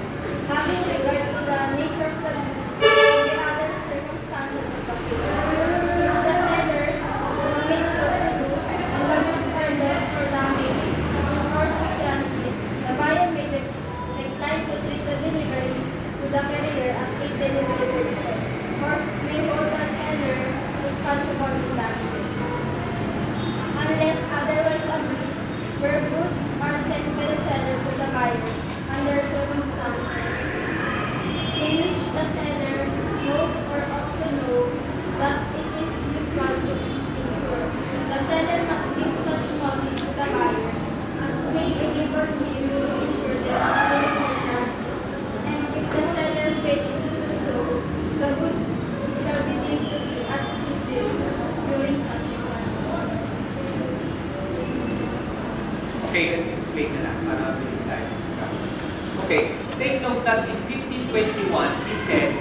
having regard to the nature of the goods and the other circumstances of the case. If the seller makes so to do, and the goods are lost or damaged in course of transit, the buyer may decline to treat the delivery to the carrier as a delivery person, or may hold the seller responsible in damages. Unless otherwise agreed, where goods are sent by the seller to the buyer under circumstances in which the seller knows or ought to know that it is usual to insure, the seller must give such notice to the buyer as may enable him to insure them during their transit. And if the seller fails to do so, the goods shall be deemed to be at his risk during such transit. Okay, let me explain na lang para mabilis tayo. Okay, take note that in 1521, he said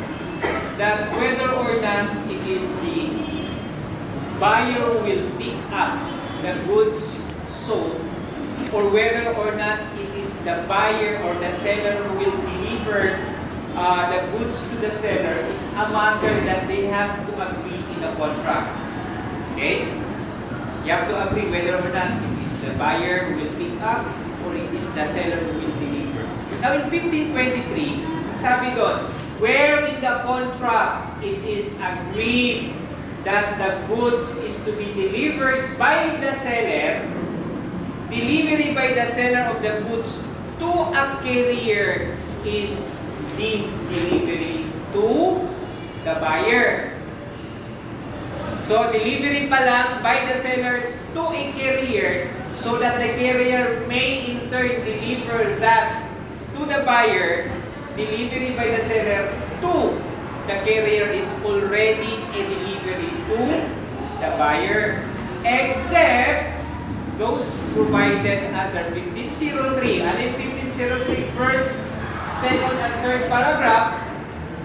that whether or not it is the buyer will pick up the goods sold or whether or not it is the buyer or the seller who will deliver the goods to the seller is a matter that they have to agree in a contract. Okay? You have to agree whether or not it is the buyer who will pick up or it is the seller who will deliver. Now in 1523, sabi doon, where in the contract it is agreed that the goods is to be delivered by the seller, delivery by the seller of the goods to a carrier is deemed delivery to the buyer. So, delivery pa lang by the seller to a carrier so that the carrier may in turn deliver that to the buyer. Delivery by the seller to the carrier is already a delivery to the buyer, except those provided under 1503. Ano yung 1503? First, second, and third paragraphs,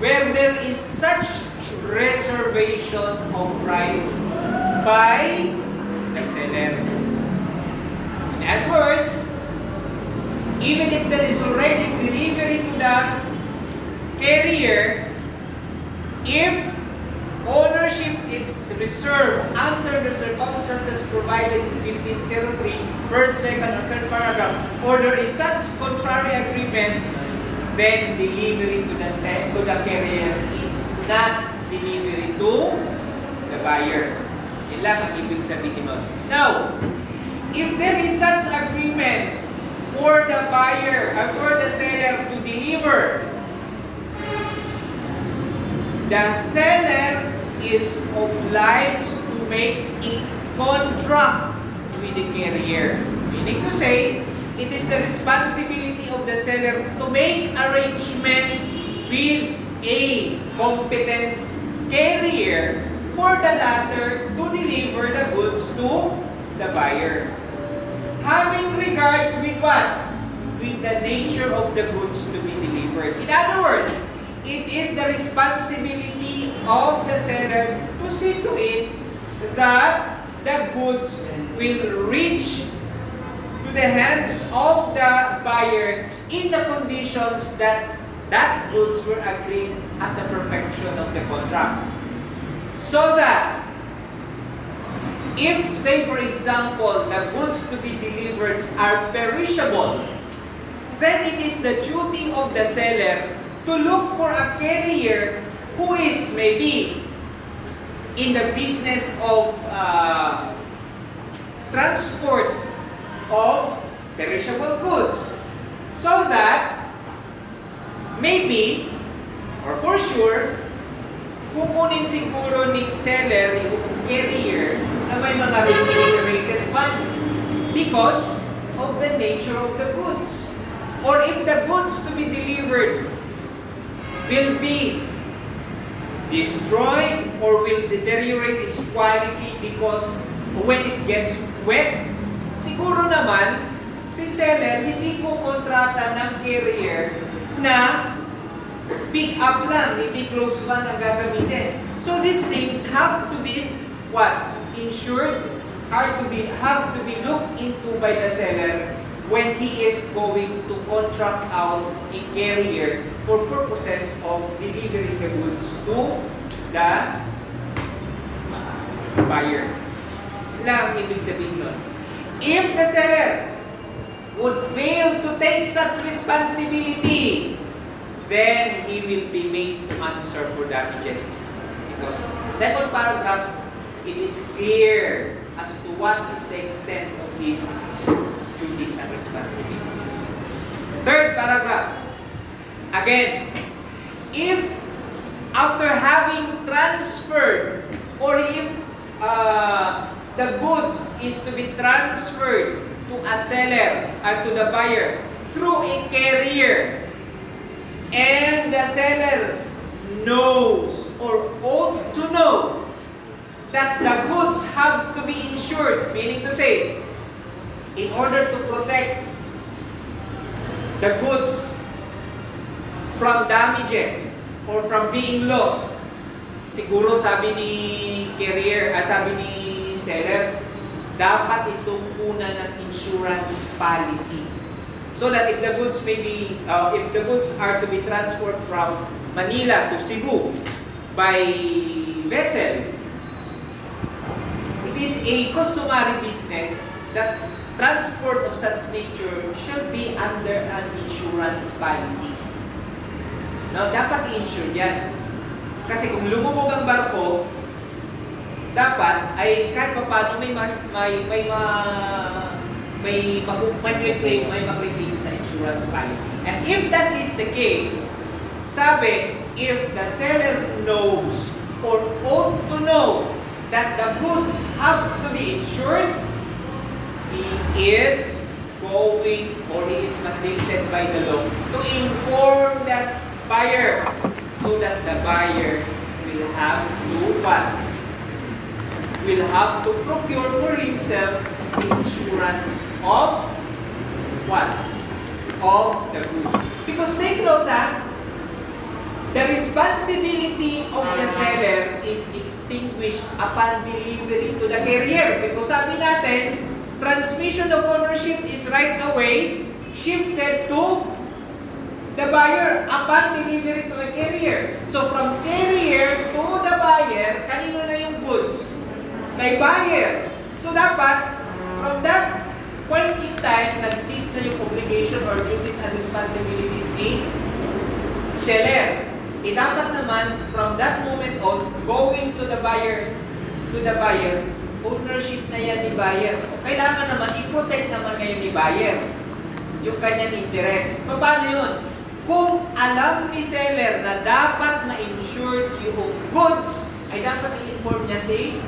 where there is such reservation of rights by the seller. In other words, even if there is already delivery to the carrier, if ownership is reserved under the circumstances provided in 1503, first, second, or third paragraph, or there is such contrary agreement, then delivery to the carrier is not delivery to the buyer. Yan lang ang ibig sabihin nun. Now, if there is such agreement for the buyer or for the seller to deliver the seller is obliged to make a contract with the carrier. Meaning to say, it is the responsibility of the seller to make arrangement with a competent carrier for the latter to deliver the goods to the buyer. Having regards with what? With the nature of the goods to be delivered. In other words, it is the responsibility of the seller to see to it that the goods will reach to the hands of the buyer in the conditions that goods were agreed at the perfection of the contract. So that if, say for example, the goods to be delivered are perishable, then it is the duty of the seller to look for a carrier who is maybe in the business of transport of perishable goods. So that maybe, or for sure, kukunin siguro ni seller yung carrier na may mga refrigerated fund because of the nature of the goods. Or if the goods to be delivered will be destroyed or will deteriorate its quality because when it gets wet, siguro naman si seller hindi ko kontrata ng carrier na pick up lang, hindi close van ang gagamitin. So these things have to be what? Insured, have to be looked into by the seller when he is going to contract out a carrier for purposes of delivering the goods to the buyer. Yun lang ang ibig sabihin nun. If the seller would fail to take such responsibility, then he will be made to answer for damages. Because the second paragraph, it is clear as to what is the extent of his duties and responsibilities. Third paragraph, again, if after having transferred or if the goods is to be transferred to a seller and to the buyer through a carrier, and the seller knows or ought to know that the goods have to be insured, meaning to say, in order to protect the goods from damages or from being lost, siguro sabi ni carrier, sabi ni seller, dapat itong kunan ng insurance policy. So that if the goods are to be transferred from Manila to Cebu by vessel, it is a customary business that transport of such nature shall be under an insurance policy. Now, dapat i-insure yan. Kasi kung lumubog ang barko, dapat ay kahit paano may mag-reclaim sa insurance policy. And if that is the case, sabi, if the seller knows or ought to know that the goods have to be insured, he is going or he is mandated by the law to inform the buyer so that the buyer will have to what? Will have to procure for himself insurance of what? Of the goods. Because take note that the responsibility of the seller is extinguished upon delivery to the carrier. Because sabi natin, transmission of ownership is right away shifted to the buyer upon delivery to the carrier. So from carrier to the buyer, kanino na yung goods? Kay buyer. So dapat, from that point in time, nag-cease na yung obligation or duties and responsibilities ni seller. Dapat naman, from that moment on, going to the buyer, ownership na yan ni buyer. Kailangan naman, i-protect naman ngayon ni buyer yung kanyang interest. Paano yun? Kung alam ni seller na dapat ma-insured yung goods, ay dapat i-inform niya si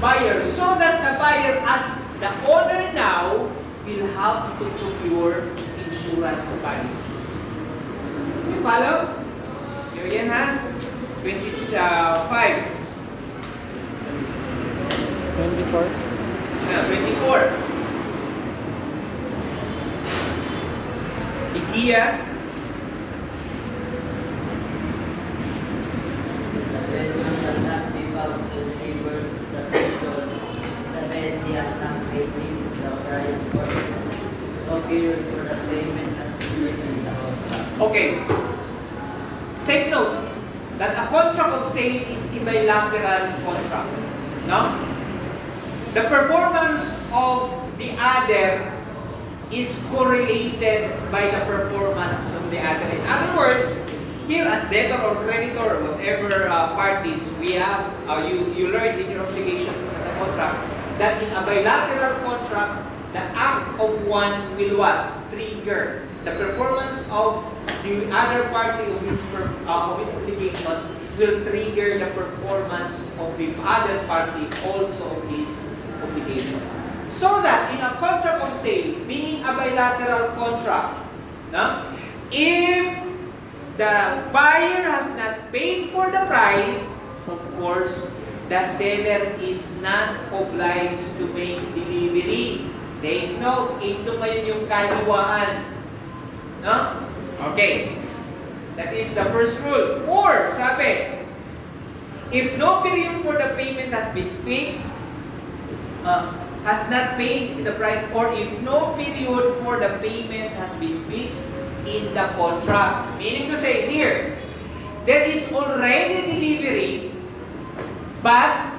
buyer so that the buyer, as the owner now, will have to procure insurance policy. You follow? Here yan ha? 25. 24. 24. IKEA. The vendor shall not be bound to deliver the title the vendor has not paid him the price or no period for the payment has been fixed in the contract. Okay. Take note that a contract of sale is a bilateral contract. No? The performance of the other is correlated by the performance of the other. In other words, here as debtor or creditor or whatever parties we have, you learned in your obligations of the contract that in a bilateral contract, the act of one will what? Trigger the performance of the other party of his obligation will trigger the performance of the other party also of his obligation. So that in a contract of sale, being a bilateral contract, no? If the buyer has not paid for the price, of course, the seller is not obliged to make delivery. Take note, ito ngayon yung kaliwaan. No? Okay. That is the first rule. Or, sabi, if no period for the payment has been fixed, has not paid the price, or if no period for the payment has been fixed in the contract. Meaning to say, here, there is already delivery, but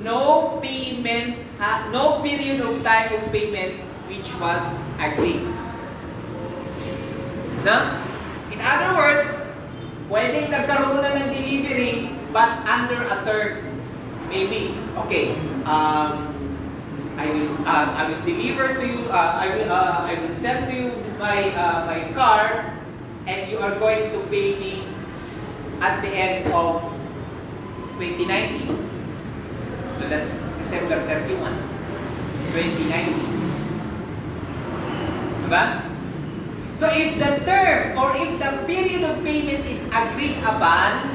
no payment, no period of time of payment which was agreed. No? In other words, pwedeng nagkaroon na ng delivery, but under a term. Maybe, okay, I will deliver to you. I will send to you my car, and you are going to pay me at the end of 2019. So that's December 31, 2019. Diba? So if the term or if the period of payment is agreed upon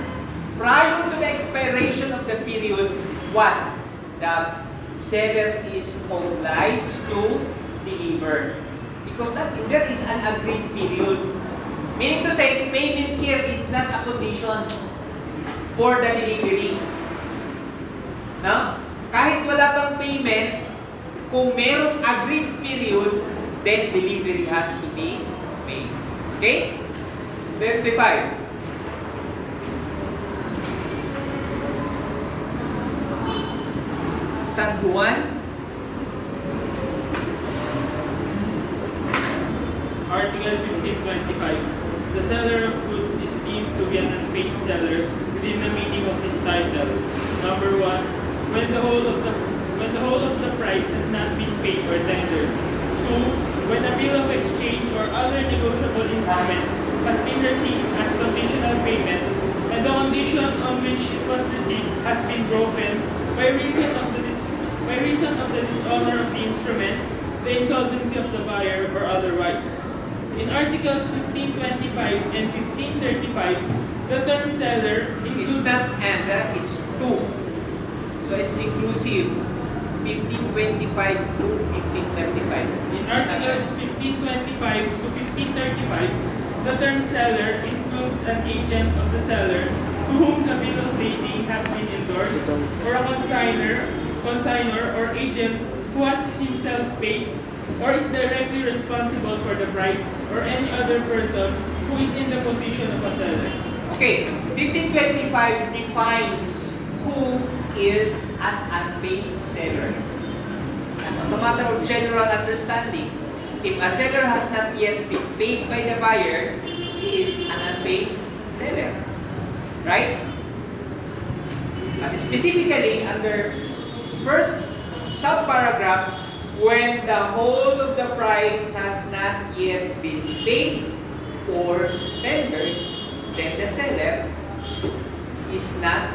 prior to the expiration of the period, what? The seller is obliged to deliver. Because there is an agreed period. Meaning to say, payment here is not a condition for the delivery. No? Kahit wala pang payment, kung merong agreed period, then delivery has to be made. Okay? 25. San Juan. Article 1525. The seller of goods is deemed to be an unpaid seller within the meaning of this title. Number 1, when the whole of the price has not been paid or tendered. 2, when a bill of exchange or other negotiable instrument has been received as conditional payment and the condition on which it was received has been broken by reason of the dishonor of the instrument, the insolvency of the buyer, or otherwise. In Articles 1525 and 1535, the term seller includes... It's not and, it's two. So it's inclusive. 1525 to 1535. In Articles 1525 to 1535, the term seller includes an agent of the seller to whom the bill of lading has been endorsed, or a consignor or agent who has himself paid or is directly responsible for the price, or any other person who is in the position of a seller. Okay, 1525 defines who is an unpaid seller. As a matter of general understanding, if a seller has not yet been paid by the buyer, he is an unpaid seller. Right? And specifically under first subparagraph, when the whole of the price has not yet been paid or tendered, then the seller is an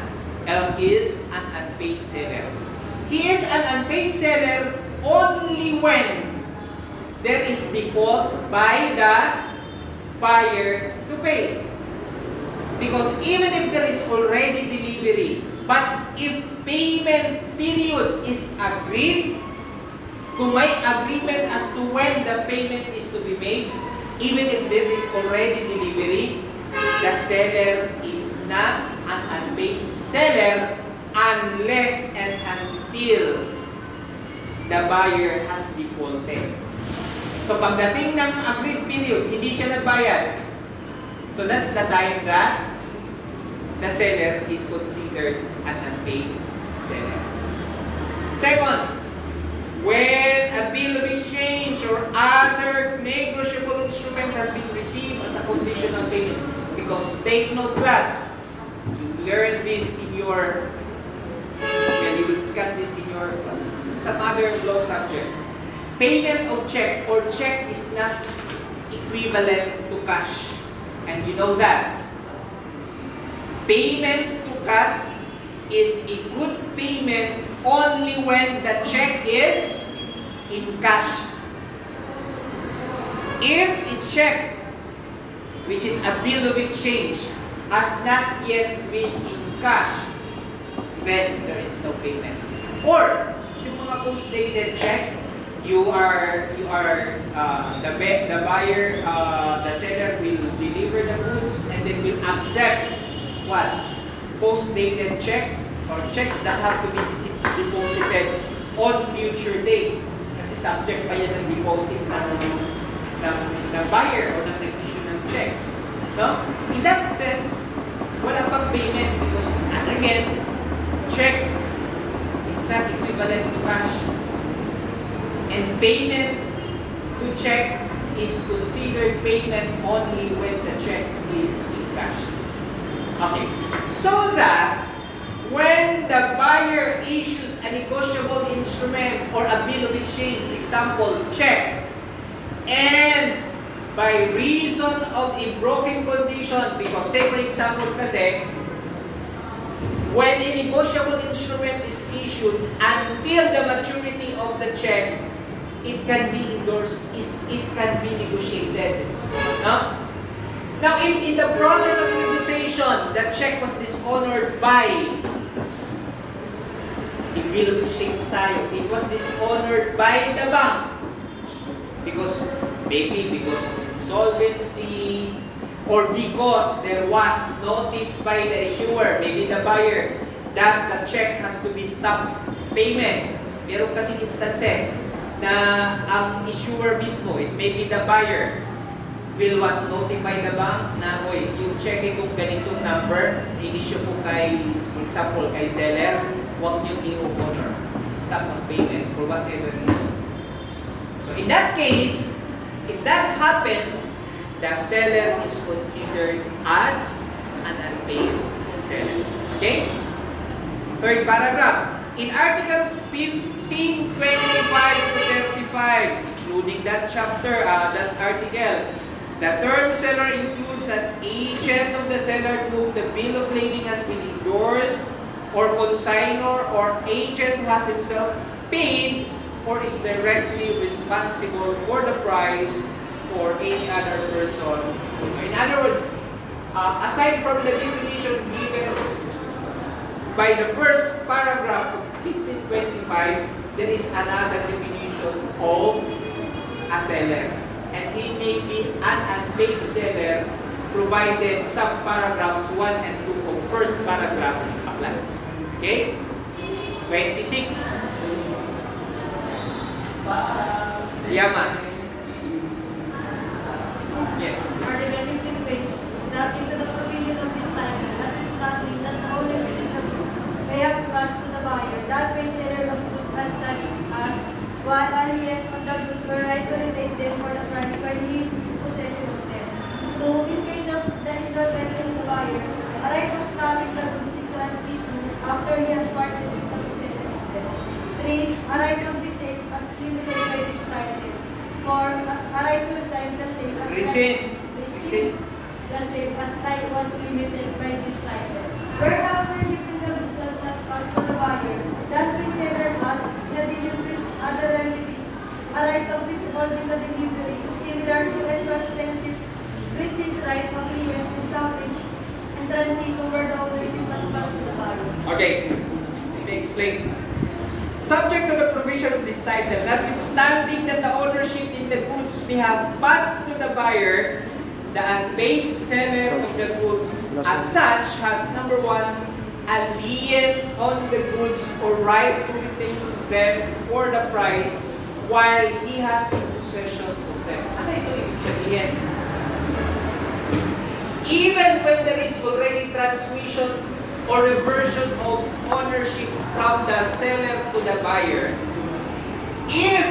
unpaid seller. He is an unpaid seller only when there is default by the buyer to pay. Because even if there is already delivery, but if payment period is agreed, kung may agreement as to when the payment is to be made, even if there is already delivery, the seller is not an unpaid seller unless and until the buyer has defaulted. So pagdating ng agreed period, hindi siya nagbayad. So that's the time that the seller is considered an unpaid seller. Second, when a bill of exchange or other negotiable instrument has been received as a conditional payment. Because take note, class, you learn this in your, you will discuss this in your some other law subjects. Payment of check or check is not equivalent to cash. And you know that. Payment to cash is a good payment only when the check is in cash. If a check, which is a bill of exchange, has not yet been in cash, then there is no payment. Or, yung mga post-dated check, the buyer, the seller will deliver the goods and then will accept what? Post-dated checks or checks that have to be deposited on future dates. Kasi subject pa yan ng deposit ng buyer o ng nag-issue ng checks. No? In that sense, wala pang payment because, as again, check is not equivalent to cash. And payment to check is considered payment only when the check is in cash. Okay. So that when the buyer issues a negotiable instrument or a bill of exchange, example, check, and by reason of a broken condition, because say for example kasi, when a negotiable instrument is issued until the maturity of the check, it can be endorsed, it can be negotiated. No? Now, if in the process of negotiation, the check was dishonored by the bill of exchange tayo, it was dishonored by the bank because because of insolvency or because there was notice by the issuer, maybe the buyer, that the check has to be stopped payment. Meron kasi instances na ang issuer mismo, it may be the buyer, will notify the bank na, oy, yung checking kung ganitong number, inisyo po kay, for example, kay seller, huwag niyong i-honor. Stop ang payment for whatever reason. So in that case, if that happens, the seller is considered as an unpaid seller. Okay? Third paragraph. In Articles 15, 25 to 35, including that chapter, that article, the term seller includes an agent of the seller to whom the bill of lading has been endorsed, or consignor or agent who has himself paid or is directly responsible for the price or any other person. So in other words, aside from the definition given by the first paragraph of 1525, there is another definition of a seller. And he may be an unpaid seller provided some paragraphs 1 and 2 of first paragraph applies. Okay? 26. Yamas. Yes. Article 15 page, subject to the provision of this title, notwithstanding that the owner may have passed to the buyer, that way seller of goods as such as while alien on the goods were right to retain them for the transfer he is in possession of them. So in case of the insolvency of the buyer, a right of stopping the goods in transit after he has parted with the possession of them. 3. A right of the sale as limited by this title. 4. A right to rescind the sale as Rescind was limited by this title. Where the ownership in the goods was not passed to the buyer, that which seller has, in addition to other remedies, a right of withholding the delivery, similar to a transcendental with this right of lien established and transit over the ownership was passed to the buyer. Okay, let me explain. Subject to the provision of this title, notwithstanding that the ownership in the goods may have passed to the buyer, the unpaid seller of the goods as such has number one, a lien on the goods or right to retain them for the price while he has in possession of them. Ano ito ibig sabihin? Even when there is already transmission or reversion of ownership from the seller to the buyer, if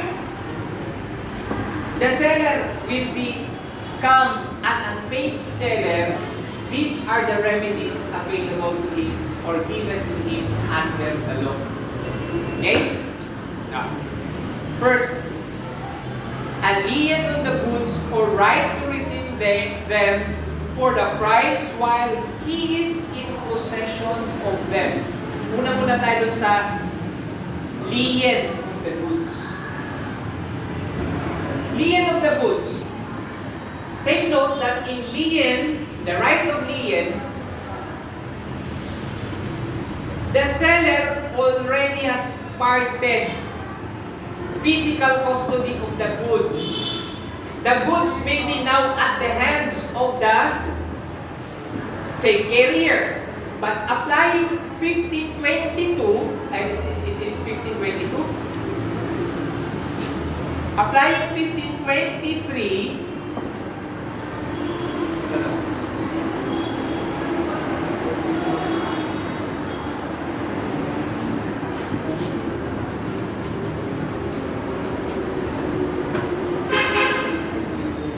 the seller will become an unpaid seller, these are the remedies available to him or given to him under the law. Okay? Now, first, a lien on the goods or right to retain them for the price while he is in possession of them. Muna tayo dun sa lien of the goods. Lien of the goods. Take note that in lien, the right of lien, the seller already has parted physical custody of the goods. The goods may be now at the hands of the, say, carrier. But applying 1522, it is 1522. Applying 1523,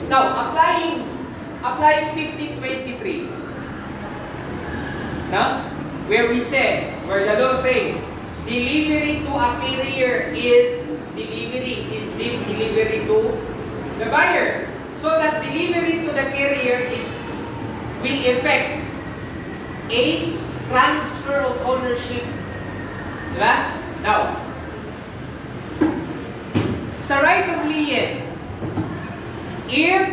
now, applying 1523, now, where the law says, delivery to a carrier is deemed delivery to the buyer. So that delivery to the carrier will effect a transfer of ownership. Diba? Now, sa right of lien, if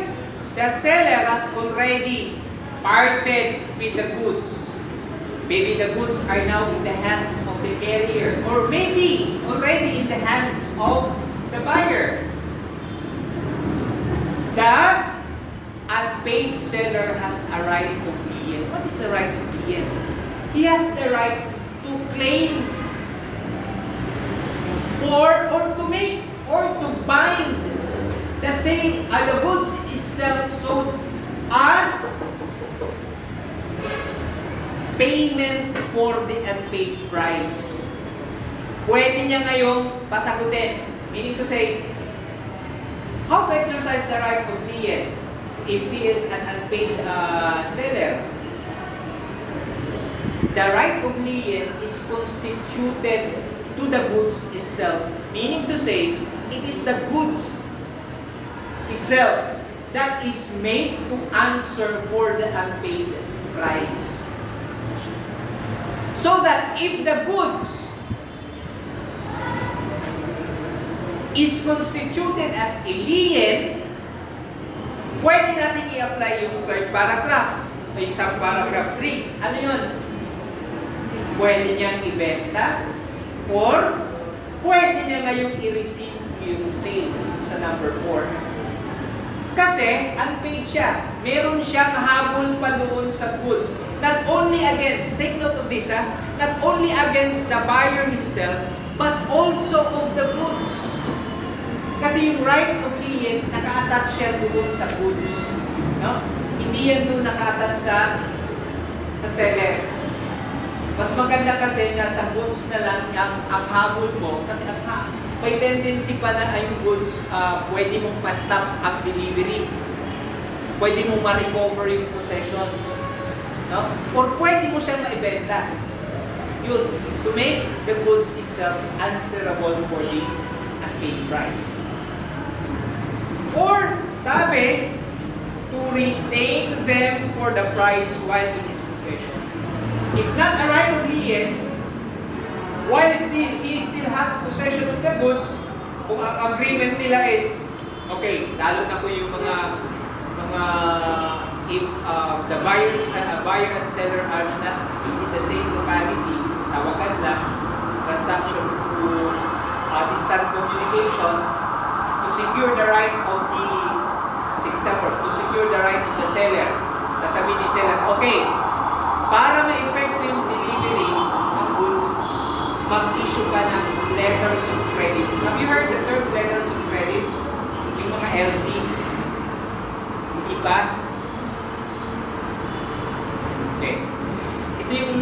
the seller has already parted with the goods, maybe the goods are now in the hands of the carrier, or maybe already in the hands of the buyer, the unpaid seller has a right of lien. What is the right of lien? He has the right to claim for or to make or to bind the goods itself sold as payment for the unpaid price. Pwede niya ngayong pasagutin. Meaning to say, how to exercise the right of lien if he is an unpaid seller? The right of lien is constituted to the goods itself. Meaning to say, it is the goods itself that is made to answer for the unpaid price. So that if the goods is constituted as a lien, pwede natin i-apply yung third paragraph, ay isang paragraph 3. Ano yun? Pwede niyang ibenta or pwede niya ngayong i-receive yung sale sa number 4. Kasi unpaid siya. Meron siyang habol pa doon sa goods. Not only against, take note of this not only against the buyer himself, but also of the goods. Kasi yung right of lien, naka-attach siya doon sa goods. No? Hindi yan doon naka-attach sa seller. Mas maganda kasi na sa goods na lang ang habol mo, kasi may tendency pa na yung goods, pwede mong pa-stop ang delivery. Pwede mong ma-recover yung possession. No? Or pwede mo siyang maibenta. Yun, to make the goods itself answerable for the unpaid price. Or, sabi, to to retain them for the price while in his possession. If not a right of lien, while he still has possession of the goods, kung ang agreement nila is, okay, lalo na po yung mga if the buyer and seller are not in the same locality, tawagan lang, transactions through distant communication to secure the right of the, for example, to secure the right of the seller. Sasabihin ni seller, okay, para ma-effect yung delivery ng goods, mag-issue ka ng letters of credit. Have you heard the term letters of credit? Yung mga LCs. Hindi ba? Okay. Ito yung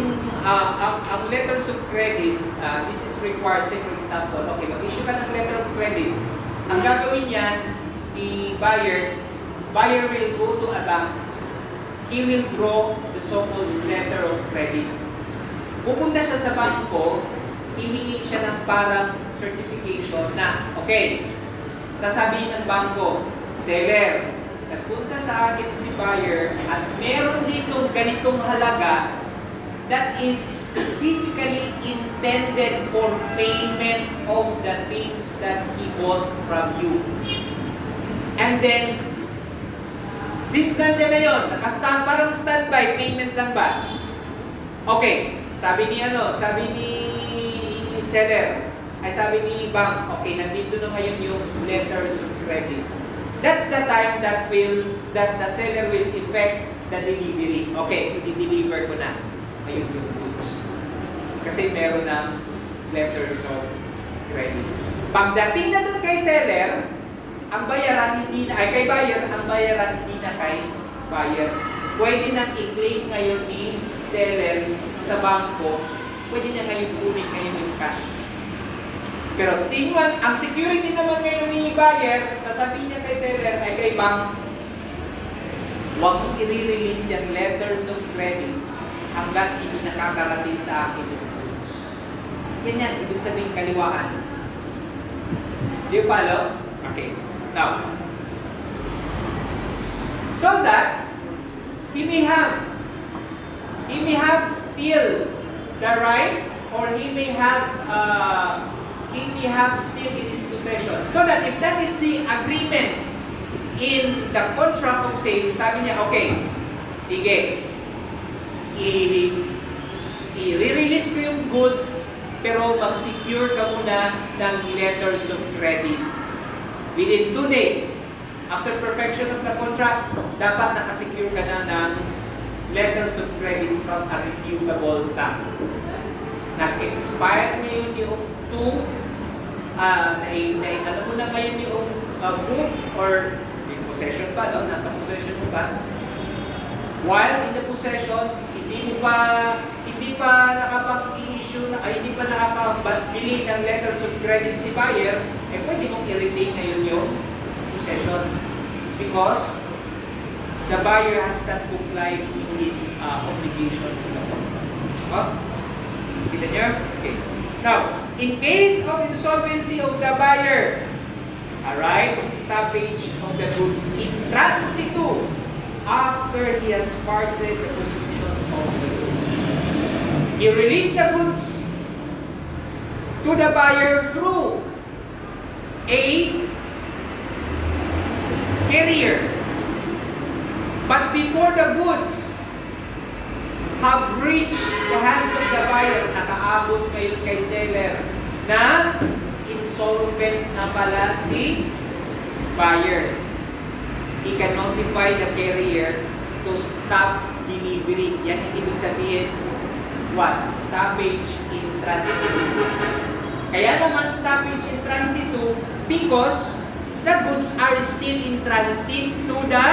ang letters of credit, this is required. Say for example, okay, mag-issue ka ng letter of credit. Ang gagawin yan, the buyer will go to a bank. He will draw the so-called letter of credit. Pupunta siya sa bangko, hihingi siya ng parang certification na, okay, sasabihin ng bangko, seller, nagpunta sa akin si buyer at meron ditong ganitong halaga that is specifically intended for payment of the things that he bought from you. And then, since nandiyan na yun, parang standby, payment lang ba? Okay, sabi ni seller, ay sabi ni bank, okay, nandito na ngayon yung letters of credit. That's the time that the seller will effect the delivery. Okay, i-deliver ko na ngayon yung goods. Kasi meron ng letters of credit. Pagdating na dun kay seller, ang bayaran hindi na, ay kay buyer, ang bayaran hindi na kay buyer. Pwede nang i-claim ngayon ni seller sa bangko, pwede niya ngayon kunin ngayon yung cash. Pero tingnan, ang security naman ngayon ni buyer, sasabihin niya kay seller ay kay bank, huwag mong i-release yung letters of credit hanggang hindi nakakarating sa akin yung goods. Yan, ibig sabihin kaliwaan. Do you follow? Okay. Now, so that he may have still the right, or he may have still in his possession. So that if that is the agreement in the contract of sale, sabi niya, okay, sige, i-release ko yung goods, pero mag-secure ka muna ng letters of credit. Within 2 days, after perfection of the contract, dapat nakasecure ka na ng letters of credit from a refutable bank. Nag-expire ngayon yung ano mo na ngayon yung goods or in possession pa, no? Nasa possession mo pa. While in the possession, hindi pa nakapag-issue hindi pa nakapag-bili ng letters of credit si buyer, pwede mong i-retain ngayon yung possession because the buyer has not complied with his obligation to the contract. Kita niyo? Okay. Now, in case of insolvency of the buyer, a right of stoppage of the goods in transitu after he has parted the possession of the goods. He released the goods to the buyer through a carrier. But before the goods have reached the hands of the buyer, nakaabot ngayon kay seller na insolvent na pala si buyer. He can notify the carrier to stop delivery. Yan ang ibig sabihin, what? Stoppage in transit. Kaya naman stoppage in transit because the goods are still in transit to the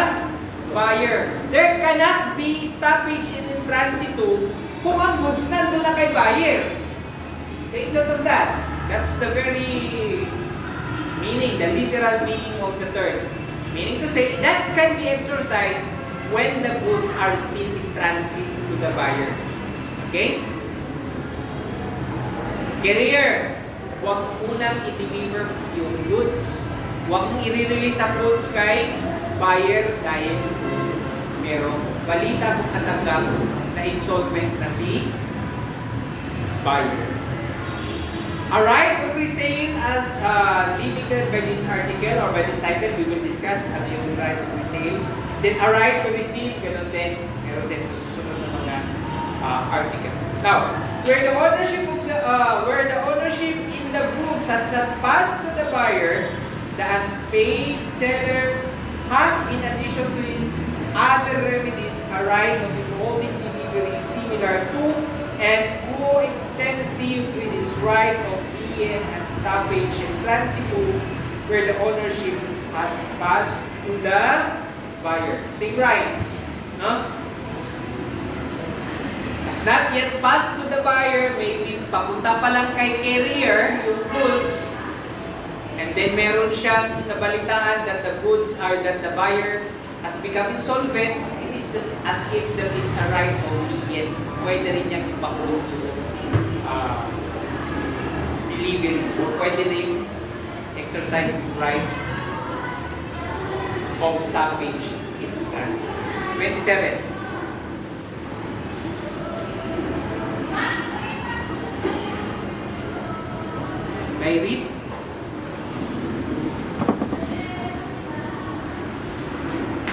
buyer. There cannot be stoppage in transit kung ang goods nandun na kay buyer. Take note of that. That's the very meaning, the literal meaning of the term. Meaning to say, that can be exercised when the goods are still in transit to the buyer. Okay? Carrier, huwag mo unang i-deliver yung goods. Huwag mong i-release ang goods kay buyer dahil merong balita kung natanggap na insolvent na si buyer. Alright, every sale as limited by this article or by this title, we will discuss ano yung right of resale. Then a right to receive, meron din sa susunod na mga articles. Now, where the ownership in the goods has not passed to the buyer, the unpaid seller has, in addition to his other remedies, a right of withholding delivery similar to and coextensive with his right of lien and stoppage and transito where the ownership has passed to the buyer. Same right, no? Has not yet passed to the buyer, maybe papunta pa lang kay carrier yung goods, and then meron siyang nabalitaan that the goods are that the buyer has become insolvent. It is as if there is a right of lien. Pwede rin niyang ipakulong yung delivery o pwede rin exercise yung right of stoppage in transit. 27. May read?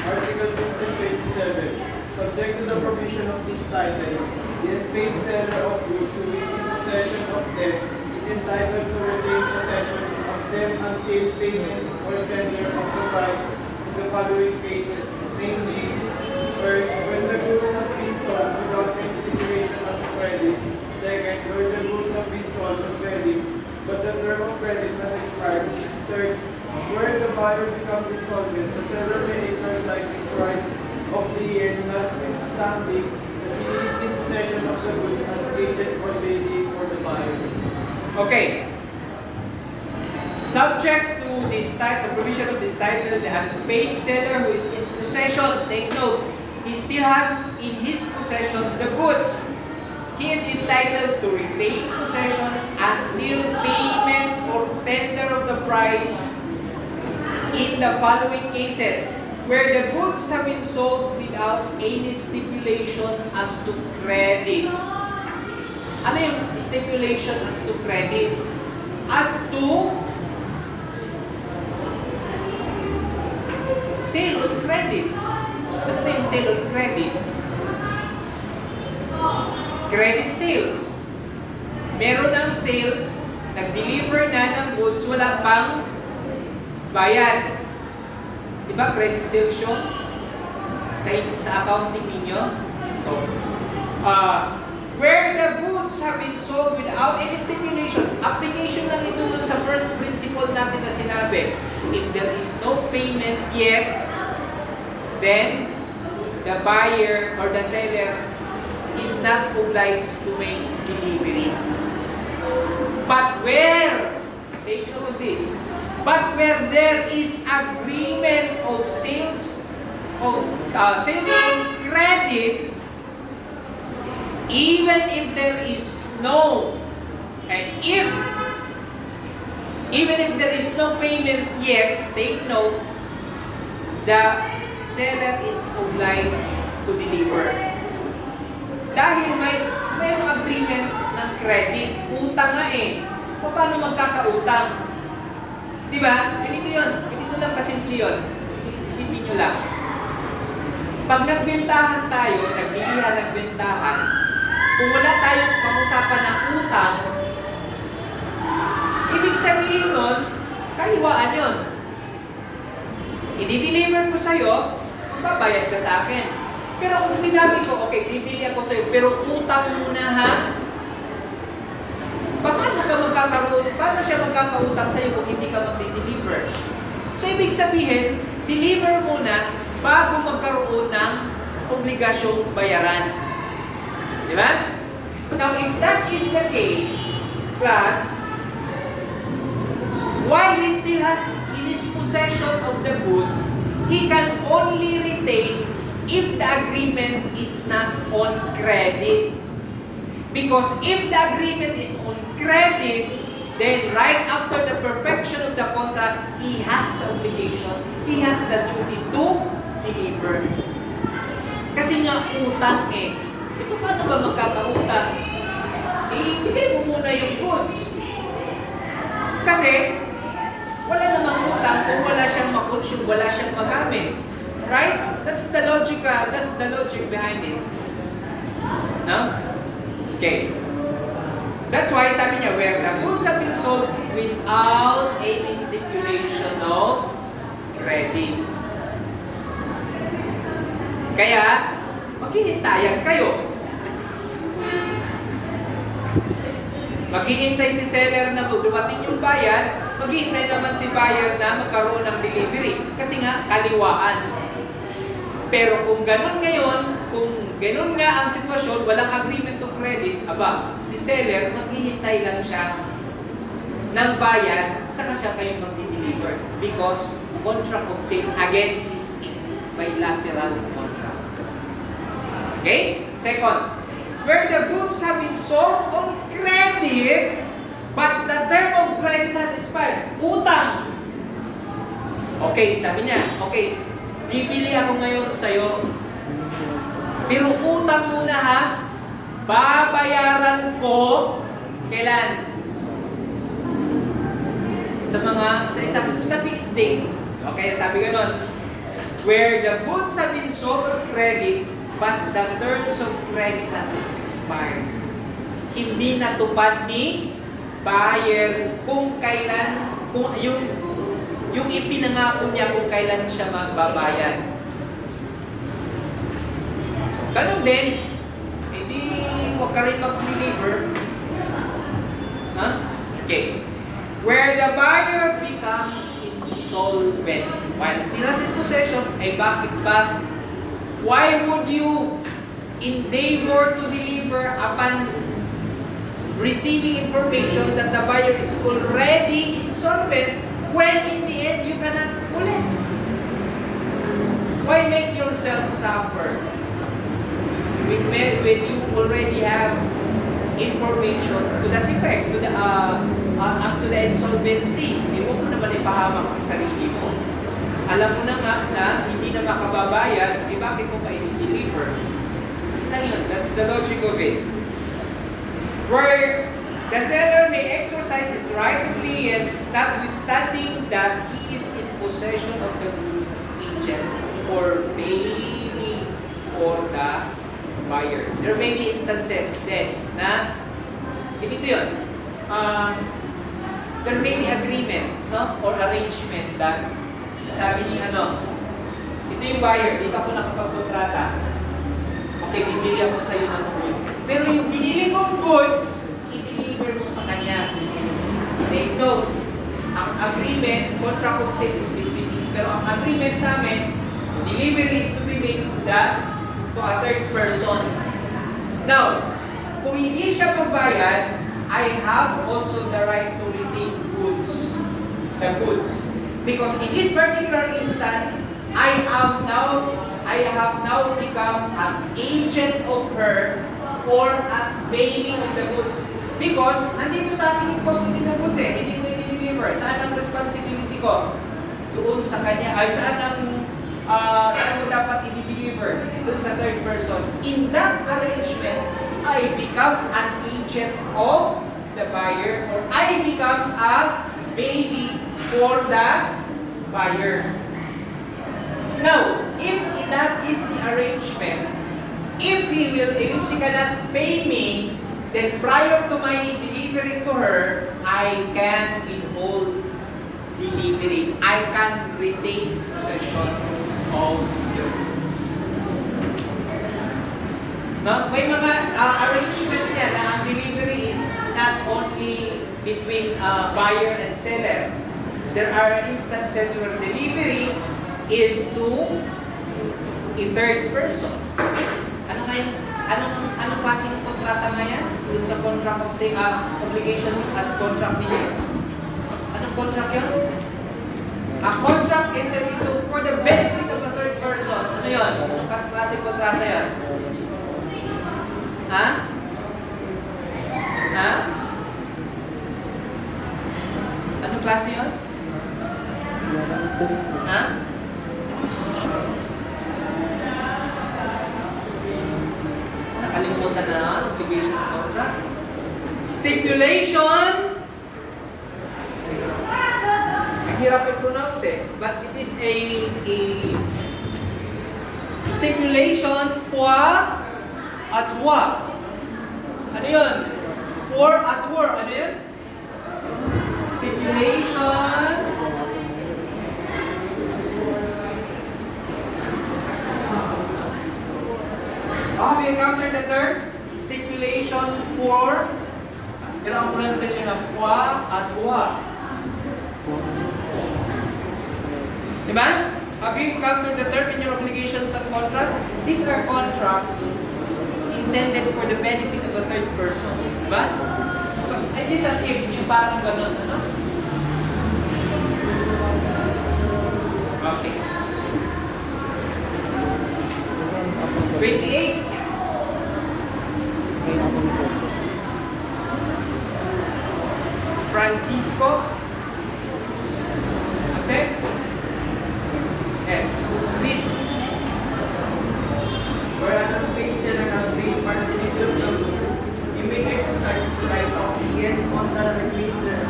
Article 1527. Subject to the provision of this title, the unpaid seller of goods who is in possession of them is entitled to retain possession of them until payment or tender of the price in the following cases, namely, first, when the goods have been sold without any stipulation as to credit; second, where the goods have been sold on credit, but the term of credit has expired; third, where the buyer becomes insolvent, the seller may exercise his rights of lien notwithstanding that he is in possession of the goods as agent or lady for the buyer. Okay. Subject to this title, provision of this title, the unpaid seller who is in possession, take note, he still has in his possession the goods. He is entitled to retain possession until payment or tender of the price in the following cases, where the goods have been sold without any stipulation as to credit. Ano yung stipulation as to credit? As to sale on credit. Ano ba yung sale on credit? Credit sales. Meron ng sales, nag-deliver na ng goods, wala pang bayad. Diba credit sales yun? Sa accounting ninyo? So, where the goods have been sold without any stipulation, application lang ito dun sa first principle natin na sinabi. If there is no payment yet, then the buyer or the seller is not obliged to make delivery. But where, take note of this, but where there is agreement of sales on credit, even if there is no, and even if there is no payment yet, take note, the seller is obliged to deliver. Dahil may agreement ng credit, utang nga eh. Paano magkakautang? Diba? Ganito yun. Ganito lang kasimple yun. Isipin nyo lang. Pag nagbentahan tayo, nagbilihan, nagbentahan, kung wala tayong pag-usapan ng utang, ibig sabihin nun, kaliwaan yun. I-deliver ko sa'yo, babayad ka sa akin. Pero kung sinabi ko, okay, bibili ako sa'yo, pero utang muna ha, paano siya magkakautang sa'yo kung hindi ka magdi-deliver? So, ibig sabihin, deliver muna bago magkaroon ng obligasyong bayaran. Di ba? Now, if that is the case, class, while he still has in his possession of the goods, he can only retain if the agreement is not on credit. Because if the agreement is on credit, then right after the perfection of the contract, he has the obligation, he has the duty to deliver. Kasi nga utang eh. Ito paano ba magkakautang? Ibigay mo muna yung goods. Kasi, wala namang utang kung wala siyang makonsume, wala siyang magamit. Right? That's the logic behind it. No? Okay. That's why sabi niya, where the goods have been sold without any stipulation of credit. Kaya, maghihintayan kayo. Maghihintay si seller na dumating yung bayan, maghihintay naman si buyer na magkaroon ng delivery. Kasi nga, kaliwaan. Pero kung ganun ngayon, kung ganun nga ang sitwasyon, walang agreement to credit, aba, si seller, maghihintay lang siya ng bayan, saka siya kayo magdi-deliver. Because contract of sale, again, is a bilateral contract. Okay? Second, where the goods have been sold on credit, but the term of credit has expired. Utang. Okay, sabi niya, okay, bibili ako ngayon sa'yo. Pero utang muna ha, babayaran ko kailan? Sa fixed date. Okay, sabi ganon. Where the goods have been sold on credit, but the terms of credit has expired. Hindi natupad ni buyer kung kailan, kung yung ipinangako niya kung kailan siya magbabayad. So, ganun din, hindi huwag ka rin mag-deliver. Huh? Okay. Where the buyer becomes insolvent while still has in possession, ay bakit ba? Why would you endeavor to deliver upon receiving information that the buyer is already insolvent when in the end you cannot collect? Why make yourself suffer when you already have information to that effect, to the as to the insolvency? Huwag mo naman ipahamak ang sarili mo. Alam mo na nga na hindi na makababayad, bakit mo pa i-deliver? That's the logic of it. Where the seller may exercise his right of lien, notwithstanding that he is in possession of the goods as agent or paying for the buyer. There may be instances then na, ganito yun, there may be agreement, no, or arrangement that sabi ni ito yung buyer, dito ako nakapagkontrata. Okay, bibili ako sa'yo ng goods. Pero yung binili kong goods, i-deliver mo sa kanya. Take note, ang agreement, contract of sale is between you. Pero ang agreement namin, delivery is to be made to a third person. Now, kung hindi siya magbayad, I have also the right to retain the goods. Because in this particular instance, I have now become as agent of her or as bailing of the goods. Because nandito sa akin yung custody ng goods hindi ko i-deliver. Saan ang responsibility ko? Doon sa kanya, saan mo dapat i-deliver? Doon sa third person. In that arrangement, I become an agent of the buyer or I become a baby for the buyer. Now, if that is the arrangement, if she cannot pay me, then prior to my delivery to her, I can withhold delivery. I can retain possession of the goods. No? May mga arrangement yan na ang delivery is not only between buyer and seller. There are instances where delivery is to a third person. Ano ngayon? Anong klaseng kontrata ngayon? Dun sa contract of say, obligations at contract niya. Anong contract yun? A contract entered into for the benefit of a third person. Ano yun? Anong klaseng kontrata yun? Ha? Ha? Anong klase yun? Ha? Stipulation. Ang hirap i-pronounce but it is a stipulation pour at wa. Ano yun? Pour at war. Ano yun? Stipulation. Have you encountered the term? Stipulation pour. Pero ang pronunciation ng pour at wa. Diba? Have you encountered the term in your obligations at contract? These are contracts intended for the benefit of a third person. Diba? So, it is as if yung parang ganun, ano? Okay. 28. Francisco. Absent? Yes. Read. Where an unpaid seller has paid part of the goods, he may exercise his right of lien on the remainder,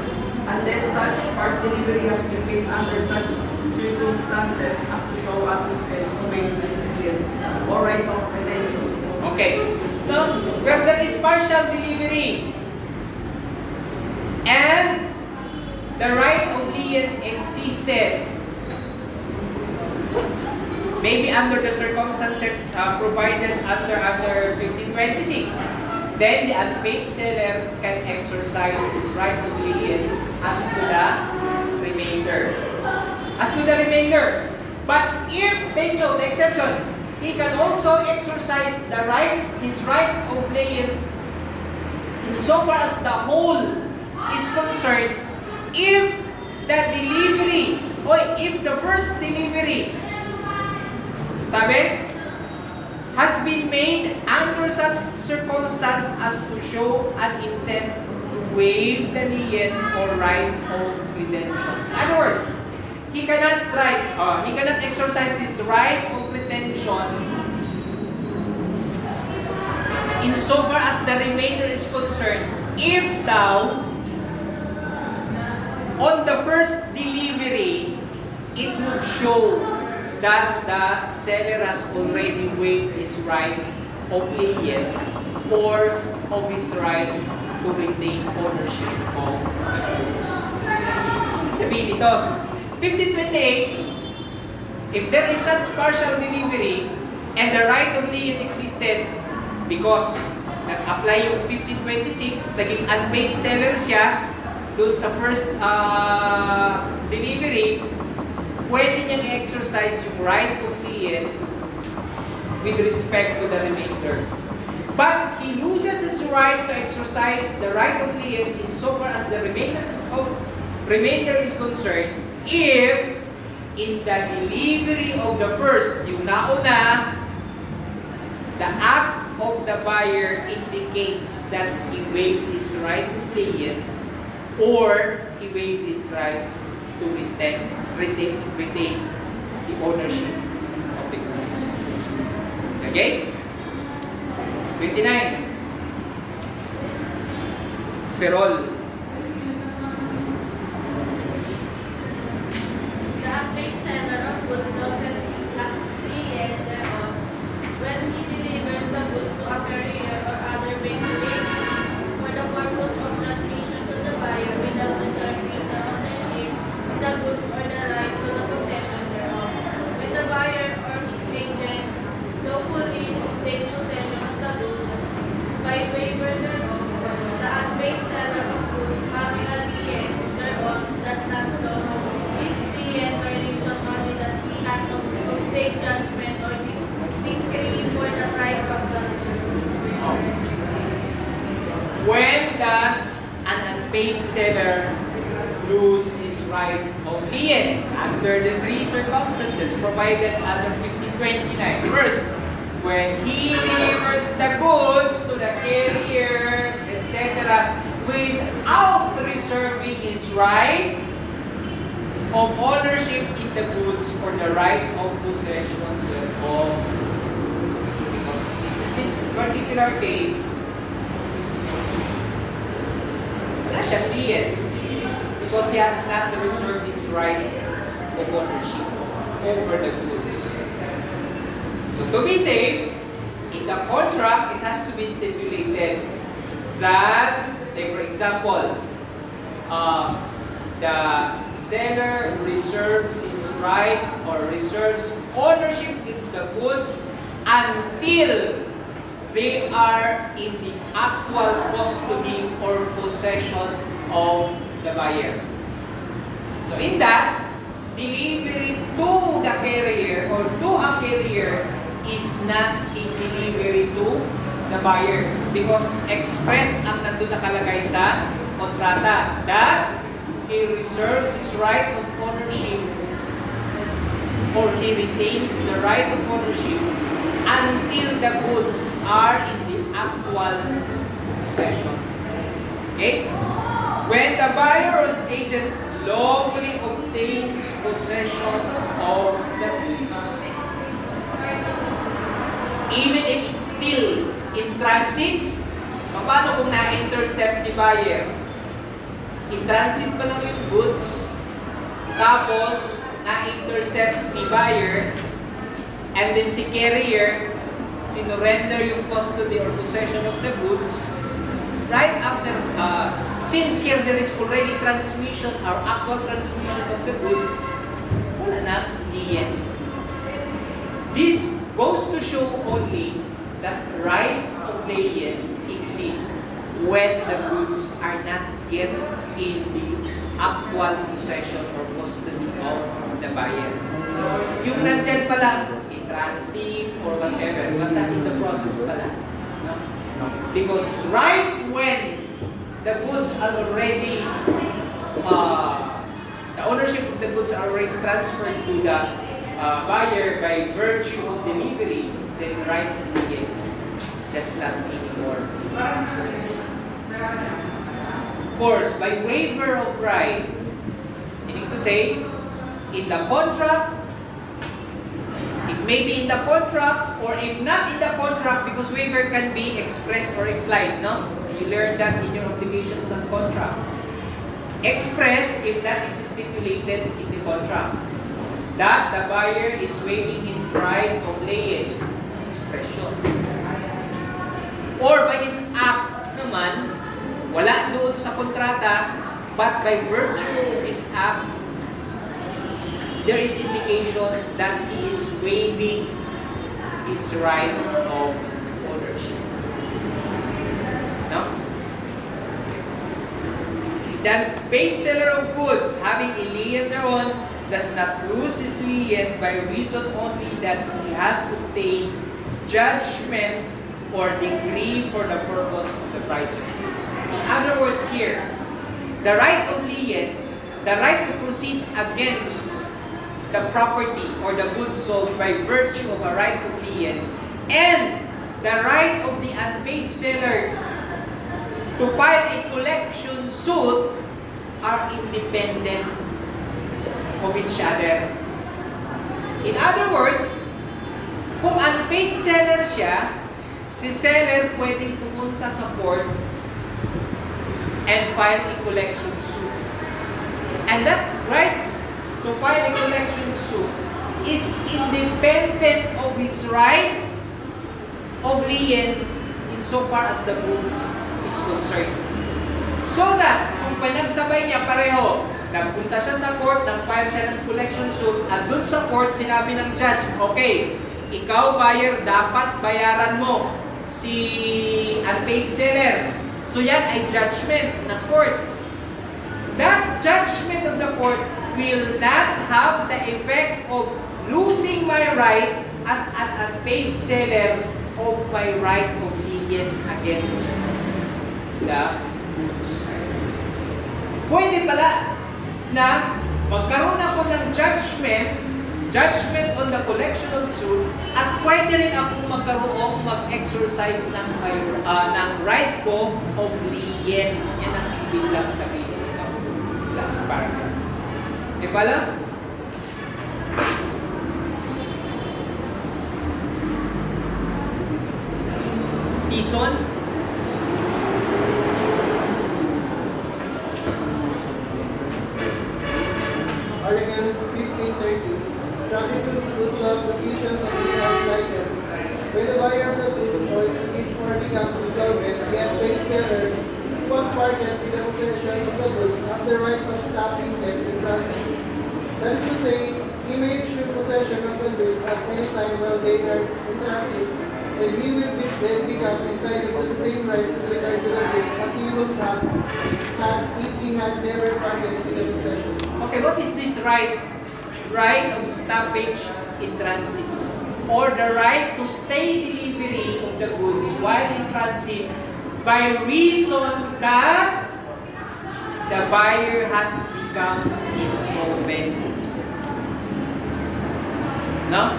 unless such part delivery has been made under such circumstances as to show an intent to make the lien or right of retention. Okay. Now, where there is partial delivery and the right of lien existed, maybe under the circumstances provided under 1526, then the unpaid seller can exercise his right of lien as to the remainder. As to the remainder. But if, take note, the exception, he can also exercise his right of lien insofar as the whole is concerned if the delivery, or if the first delivery, sabi, has been made under such circumstance as to show an intent to waive the lien or right of redemption. In other words, he cannot exercise his right of redemption insofar as the remainder is concerned if thou on the first delivery it would show that the seller has already waived his right of lien or of his right to retain ownership of the goods. Ibig sabihin ito, 1528, if there is such partial delivery and the right of lien existed because nag-apply yung 1526, naging unpaid seller siya dun sa first delivery, pwede niyang exercise yung right of lien with respect to the remainder. But he loses his right to exercise the right of lien insofar as the remainder is concerned if in the delivery of the first, yung nauna, the act of the buyer indicates that he waived his right of lien or he waived his right to retain the ownership of the goods. Okay? 29. Ferrol. The unpaid seller of goods loses his lien thereon when he delivers the goods to a carrier or other vendor for the purpose of transmission to the buyer without reserving the ownership of the goods or the right to the possession thereof. When the buyer or his agent lawfully obtains possession of the goods by waiver thereof, the unpaid seller of goods having a lien thereon does not lose his lien by reason only that he has obtained judgment or decree for the price of the goods. When does an unpaid seller lose his right of lien? Under the three circumstances provided under 1529. First, when he delivers the goods to the carrier, etc., without reserving his right of ownership in the goods or the right of possession thereof. Because in this particular case, lien because he has not reserved his right of ownership over the goods. So to be safe, in the contract, it has to be stipulated that, say for example, the seller reserves his right or reserves ownership in the goods until they are in the actual custody or possession of the buyer. So in that, delivery to the carrier or to a carrier is not a delivery to the buyer because express ang nandun nakalagay sa kontrata that he reserves his right of ownership or he retains the right of ownership until the goods are in the actual possession. Okay? When the buyer or agent lawfully obtains possession of the goods, even if it's still in transit, paano kung na-intercept ni buyer? In transit pa lang yung goods, tapos na-intercept ni buyer, and then si carrier, sinurrender yung custody or possession of the goods, right after, since here there is already transmission or actual transmission of the goods, wala na lien. This goes to show only that rights of lien exist when the goods are not yet in the actual possession or custody of the buyer. Yung nandyan pa lang, in transit or whatever, basta in the process pa lang. No? Because right when the goods are already, the ownership of the goods are already transferred to the buyer by virtue of delivery, then right lien does not anymore exist. Of course, by waiver of right, meaning to say, in the contract, it may be in the contract, or if not in the contract, because waiver can be expressed or implied, no? You learn that in your obligations on contract. Express if that is stipulated in the contract. That the buyer is waiving his right of lien, expression. Or by his act naman, wala doon sa kontrata, but by virtue of his act, there is indication that he is waiving his right of ownership. No? Then, paid seller of goods, having a lien thereon, does not lose his lien by reason only that he has obtained judgment or decree for the purpose of the price of goods. In other words here, the right of lien, the right to proceed against the property or the goods sold by virtue of a right of lien, and the right of the unpaid seller to file a collection suit are independent of each other. In other words, kung unpaid seller siya, si seller pwedeng pumunta sa court and file a collection suit. And that right to file a collection suit is independent of his right of lien insofar as the goods is concerned. So that, kung panagsabay niya pareho, nagpunta siya sa court, nag-file siya ng collection suit, at dun sa court, sinabi ng judge, okay, ikaw buyer, dapat bayaran mo si unpaid seller. So yan ay judgment ng court. That judgment of the court will not have the effect of losing my right as an unpaid seller of my right of lien against the goods. Pwede pala na magkaroon ako ng judgment on the collection of suit, at pwede rin akong magkaroon, mag-exercise ng right ko of lien. Yan ang ibig lang sabihin ng last paragraph. E pala? Tison? was parked with the possession of the goods has the right of stopping them in transit. That is to say, he may resume possession of the goods at any time while they are in transit, and he will then become entitled to the same rights with regard to the goods as he would have had if he had never parked with the possession. Okay, what is this right? Right of stoppage in transit, or the right to stay delivery of the goods while in transit by reason that the buyer has become insolvent. No?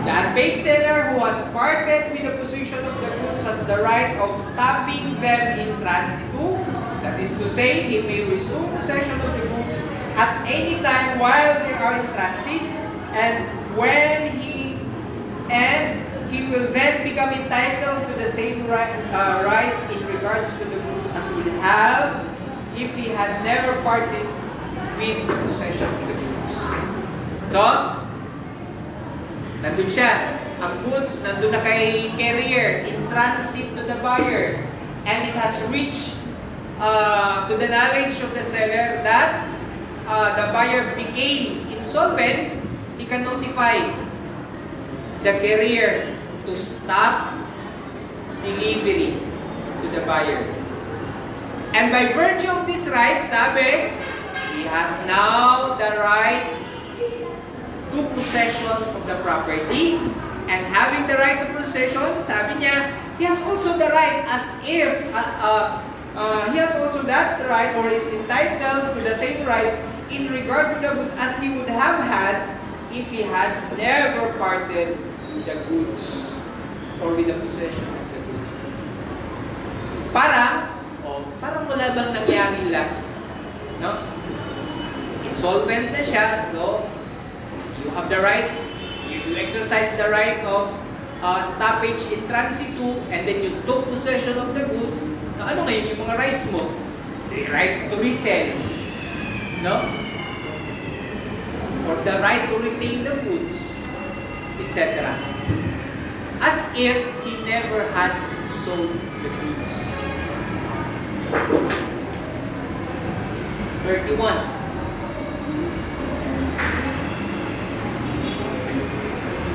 The unpaid seller who has parted with the possession of the goods has the right of stopping them in transitu. That is to say, he may resume possession of the goods at any time while they are in transit, and he will then become entitled to the same rights in regards to the goods as he would have if he had never parted with the possession of the goods. So, nandun siya. Ang goods, nandun na kay carrier, in transit to the buyer. And it has reached to the knowledge of the seller that the buyer became insolvent. He can notify the carrier to stop delivery to the buyer. And by virtue of this right, sabi, he has now the right to possession of the property. And having the right to possession, sabi niya, he has also the right as if, he has also that right or is entitled to the same rights in regard to the goods as he would have had if he had never parted with the goods or with the possession of the goods. Parang wala bang nangyari lang. No? Insolvent na siya, so you have the right, you exercise the right of stoppage in transitu, and then you took possession of the goods. Now, ano ngayon yung mga rights mo? The right to resell, no? Or the right to retain the goods, etc. As if he never had sold the goods. 31.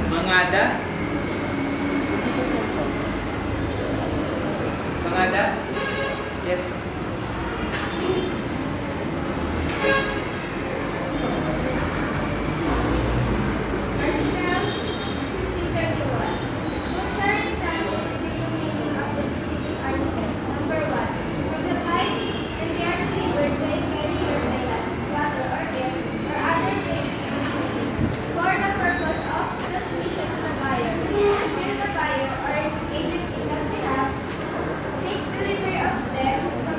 Mangada? Mangada? Yes. Article 1531. Goods are in transit within the meaning of the preceding article. Number 1. From the time when they are delivered by a carrier by land, water, or air, or other means for the purpose of transmission to the buyer, until the buyer or his agent in that behalf takes delivery of them from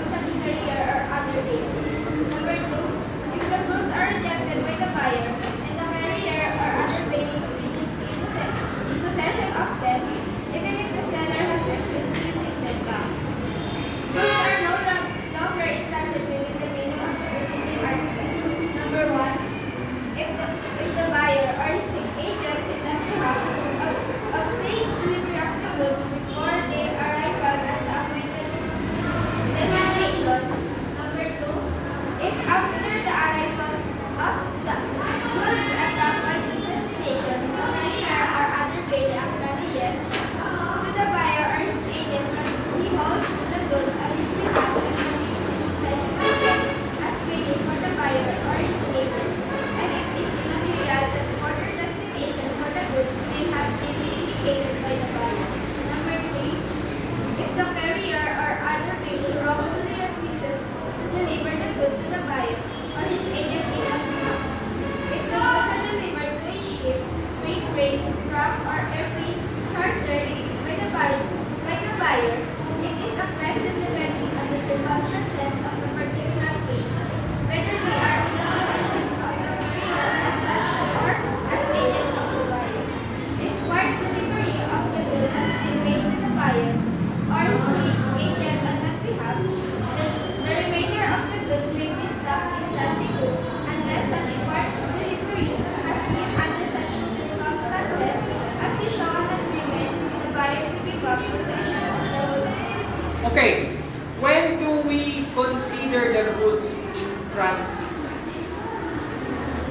Okay, when do we consider the goods in transit?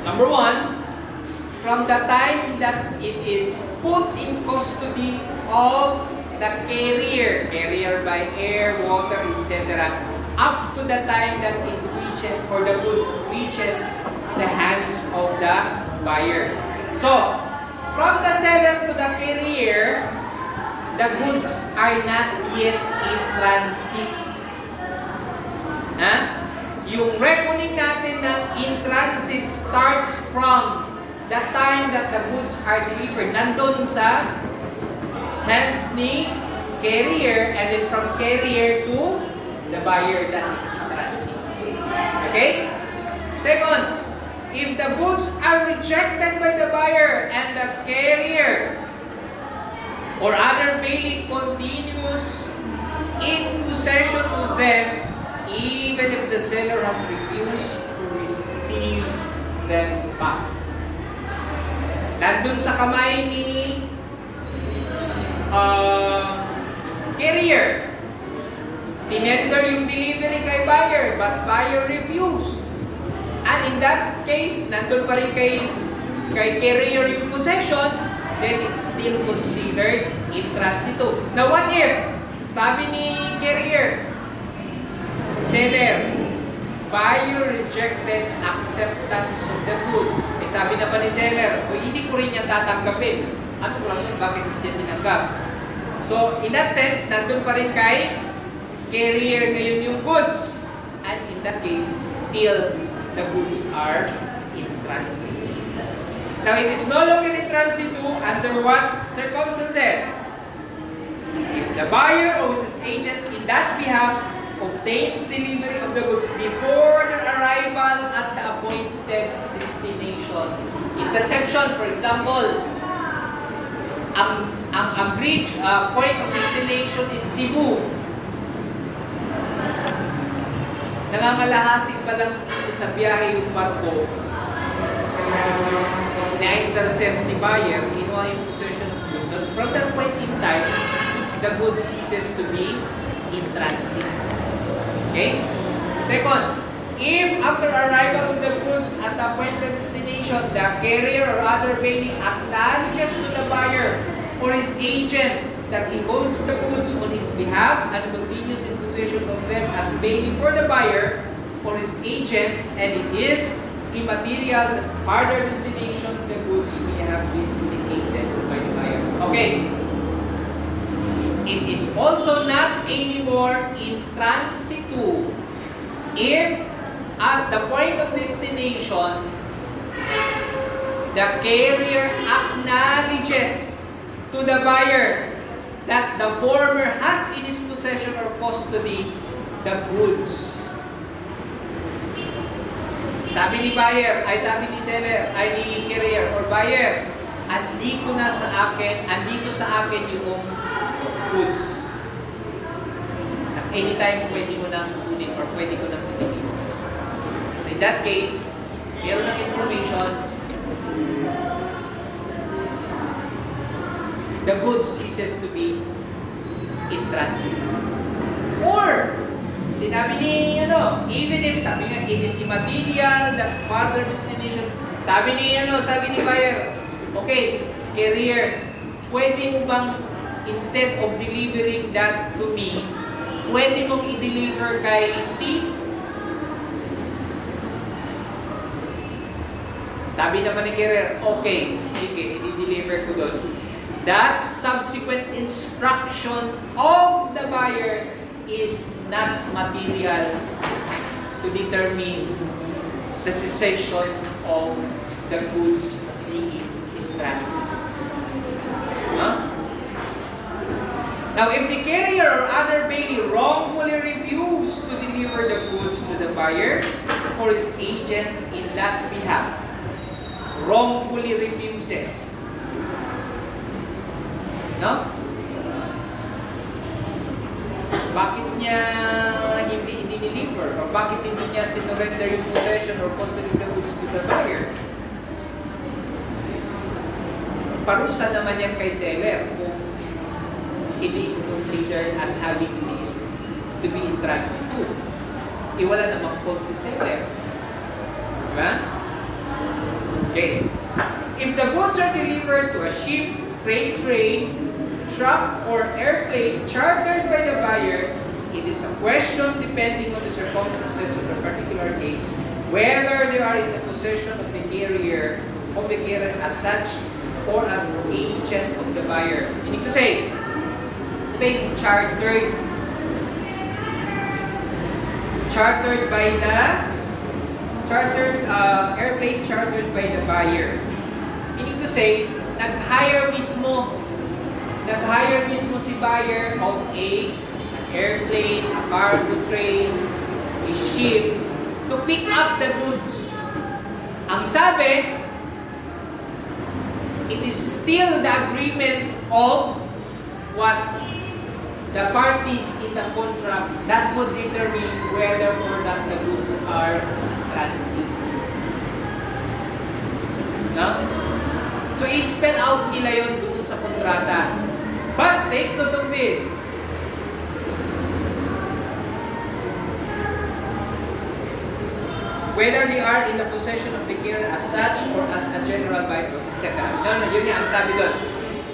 Number one, from the time that it is put in custody of the carrier by air, water, etc., up to the time that it reaches or the good reaches the hands of the buyer. So, from the seller to the carrier, the goods are not yet in transit. Yung reckoning natin ng in transit starts from the time that the goods are delivered. Nandun sa hands ni carrier, and then from carrier to the buyer, that is in transit. Okay? Second, if the goods are rejected by the buyer and the carrier or other bailee continues in possession of them, even if the seller has refused to receive them back. Nandun sa kamay ni carrier, tinender yung delivery kay buyer, but buyer refused. And in that case, nandun pa rin kay carrier yung possession, then it's still considered in transito. Now what if, sabi ni carrier, seller, buyer rejected acceptance of the goods. Eh sabi na pa ni seller, hindi ko rin yan tatanggapin. Anong rason bakit hindi tinanggap? So, in that sense, nandun pa rin kay carrier ngayon yung goods. And in that case, still, the goods are in transit. Now, it is no longer in transit under what circumstances? If the buyer or his agent in that behalf obtains delivery of the goods before their arrival at the appointed destination. Interception, for example, ang agreed point of destination is Cebu. Nangangalahati pa lang sa biyahe yung barko, na-intercept ni buyer, kinuha yung possession of goods. So from that point in time, the goods ceases to be in transit. Okay? Second, if after arrival of the goods at the appointed destination, the carrier or other bailee acknowledges to the buyer or his agent that he holds the goods on his behalf and continues in possession of them as bailee for the buyer or his agent, and it is immaterial, the further destination of the goods may have been indicated by the buyer. Okay. It is also not anymore in transitu if at the point of destination, the carrier acknowledges to the buyer that the former has in his possession or custody the goods. Sabi ni buyer, ay sabi ni seller, ay ni carrier or buyer, andito sa akin yung goods. At anytime pwede mo nang kunin or pwede ko nang kunin. So in that case, meron ng information, the goods ceases to be in transit. Or, sinabi ni, even if, sabi nga, it is immaterial, the further destination, sabi ni buyer, okay, carrier, pwede mo bang, instead of delivering that to me, pwede mong i-deliver kay C? Sabi naman ni carrier, okay, sige, i-deliver ko doon. That subsequent instruction of the buyer is not material to determine the cessation of the goods being in transit. Now, if the carrier or other bailee wrongfully refuse to deliver the goods to the buyer or his agent in that behalf, wrongfully refuses, bakit niya hindi i-deliver? Or bakit hindi niya sinurrender yung possession or custody of the goods to the buyer? Parusa naman yan kay seller kung hindi i-consider as having ceased to be in transit to. Wala namang fault si seller. Diba? Okay. If the goods are delivered to a ship, freight train, truck, or airplane chartered by the buyer, it is a question, depending on the circumstances of the particular case, whether they are in the possession of the carrier as such or as an agent of the buyer. Meaning to say, being chartered by the airplane chartered by the buyer. Meaning to say, nag-hire mismo si buyer of an airplane, a cargo train, a ship to pick up the goods. Ang sabi, it is still the agreement of what the parties in the contract that would determine whether or not the goods are transit. No? So, i-spell out nila yun doon sa kontrata. But, take note of this. Whether they are in the possession of the carrier as such or as a general buyer, etc. No, yun yung ang sabi doon.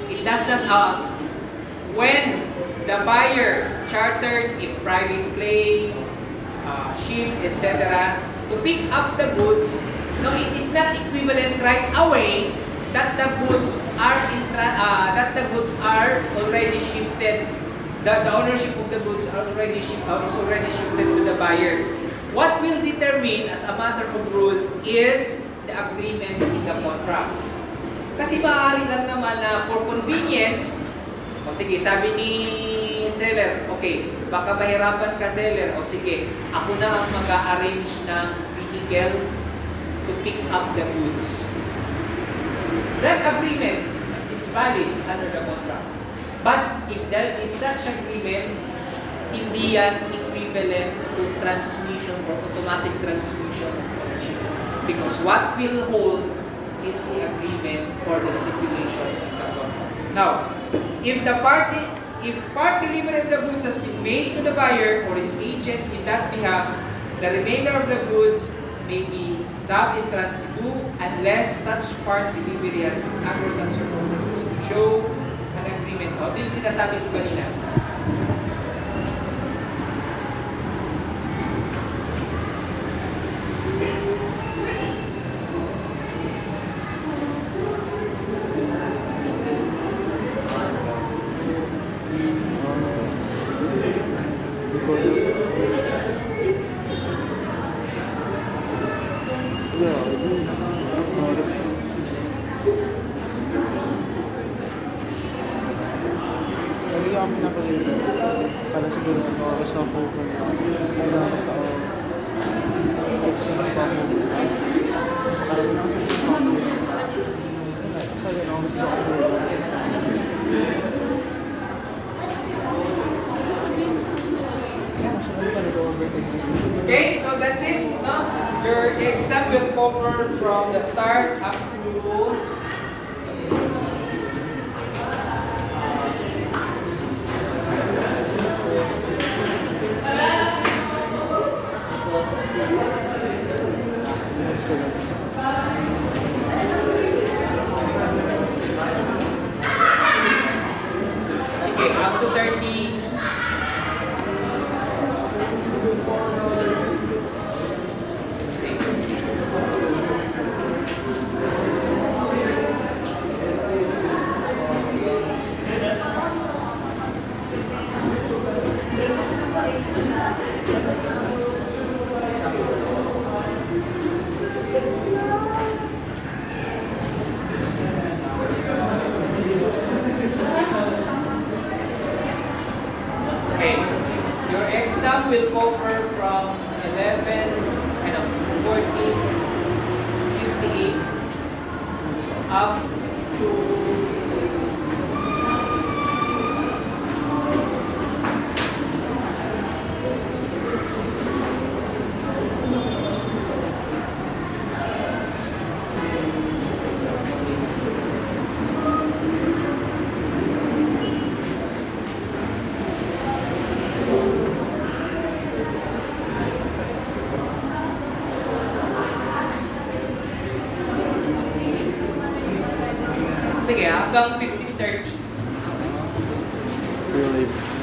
It does not, when the buyer chartered a private plane, ship, etc. to pick up the goods, no, it is not equivalent right away that the goods are already shifted. The ownership of the goods is already shifted to the buyer. What will determine as a matter of rule is the agreement in the contract. Kasi maaari lang naman na for convenience, o sige, sabi ni seller, okay, baka mahirapan ka seller, o sige, ako na ang mag-arrange ng vehicle to pick up the goods. That agreement is valid under the contract. But if there is such agreement, hindi yan equivalent to transmission or automatic transmission of ownership. Because what will hold is the agreement or the stipulation of the contract. Now, if part delivery of the goods has been made to the buyer or his agent in that behalf, the remainder of the goods may be stopped in transit unless such part delivery has been under such circumstances to show an agreement. Ito yung sinasabi ko kanina. Para siguro oras na po kailangan sa Okay, so that's it. No? Your exam will cover from the start up to sige, up to 30. Okay, your exam will cover from 14:58 up to sige, hanggang 15:30. Really.